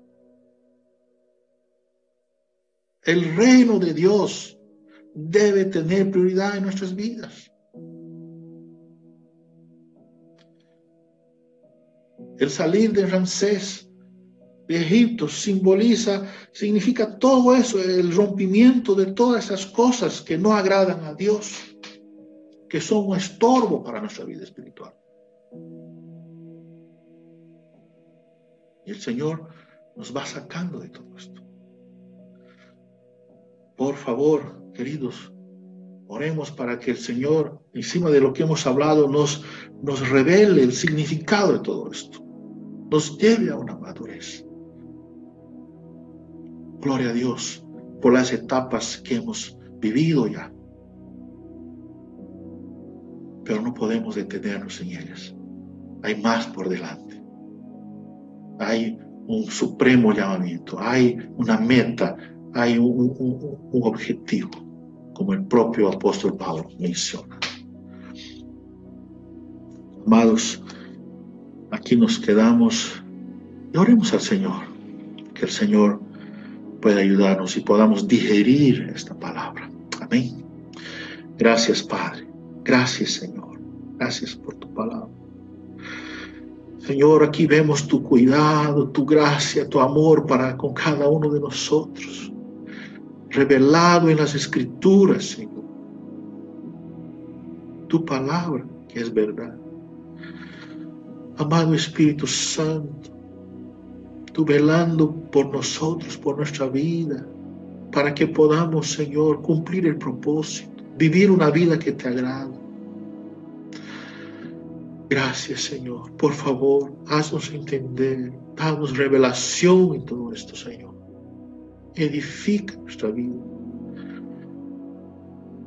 El reino de Dios debe tener prioridad en nuestras vidas. El salir de Ramsés, de Egipto, significa todo eso, el rompimiento de todas esas cosas que no agradan a Dios, que son un estorbo para nuestra vida espiritual. Y el Señor nos va sacando de todo esto. Por favor, queridos, oremos para que el Señor, encima de lo que hemos hablado, nos revele el significado de todo esto. Nos lleve a una madurez. Gloria a Dios por las etapas que hemos vivido ya. Pero no podemos detenernos en ellas. Hay más por delante. Hay un supremo llamamiento. Hay una meta. Hay un objetivo, como el propio apóstol Pablo menciona. Amados, aquí nos quedamos y oremos al Señor, que el Señor pueda ayudarnos y podamos digerir esta palabra. Amén. Gracias, Padre. Gracias, Señor. Gracias por tu palabra. Señor, aquí vemos tu cuidado, tu gracia, tu amor para con cada uno de nosotros, revelado en las Escrituras, Señor. Tu palabra, que es verdad. Amado Espíritu Santo, tú velando por nosotros, por nuestra vida, para que podamos, Señor, cumplir el propósito, vivir una vida que te agrada. Gracias, Señor. Por favor, haznos entender, danos revelación en todo esto, Señor. Edifica nuestra vida.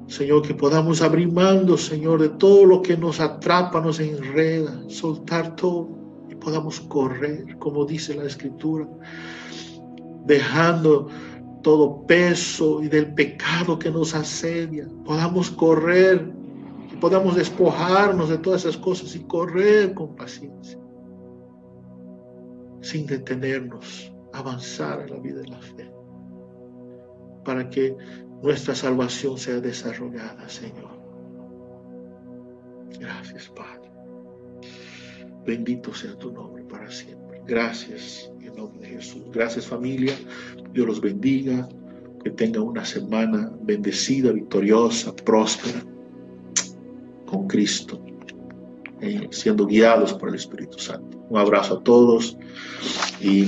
Señor, que podamos abrir mando, Señor, de todo lo que nos atrapa, nos enreda, soltar todo y podamos correr, como dice la Escritura, dejando todo peso y del pecado que nos asedia. Podamos correr y podamos despojarnos de todas esas cosas y correr con paciencia, sin detenernos, avanzar en la vida de la fe, para que nuestra salvación sea desarrollada, Señor. Gracias, Padre. Bendito sea tu nombre para siempre. Gracias en nombre de Jesús. Gracias, familia. Dios los bendiga. Que tengan una semana bendecida, victoriosa, próspera, con Cristo, siendo guiados por el Espíritu Santo. Un abrazo a todos y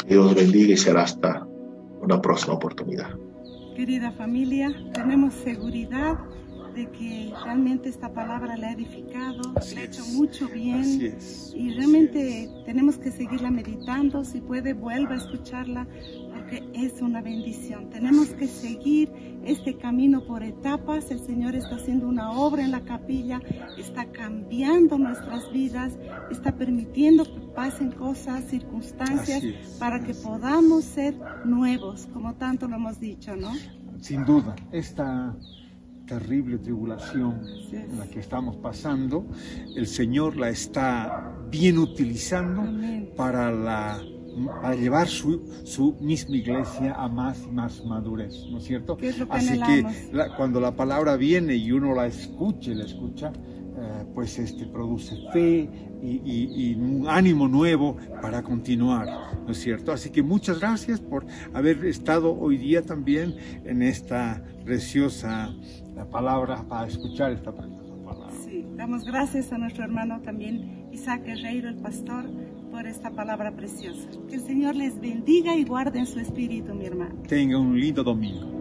Dios bendiga y será hasta una próxima oportunidad. Querida familia, tenemos seguridad de que realmente esta palabra le ha edificado, le ha hecho mucho bien y realmente tenemos que seguirla meditando. Si puede, vuelva a escucharla porque es una bendición. Tenemos que seguir este camino por etapas. El Señor está haciendo una obra en la capilla, está cambiando nuestras vidas, está permitiendo que pasen cosas, circunstancias para que podamos ser nuevos, como tanto lo hemos dicho, ¿no? Sin duda, esta terrible tribulación en la que estamos pasando, el Señor la está bien utilizando para llevar su misma iglesia a más y más madurez, ¿no es cierto? ¿Qué es lo que Así anhelamos? que cuando la palabra viene y uno la escucha, pues produce fe y un ánimo nuevo para continuar, ¿no es cierto? Así que muchas gracias por haber estado hoy día también en esta preciosa palabra, para escuchar esta preciosa palabra. Sí, damos gracias a nuestro hermano también Isaac Herreiro, el pastor, por esta palabra preciosa. Que el Señor les bendiga y guarde en su espíritu, mi hermano. Tenga un lindo domingo.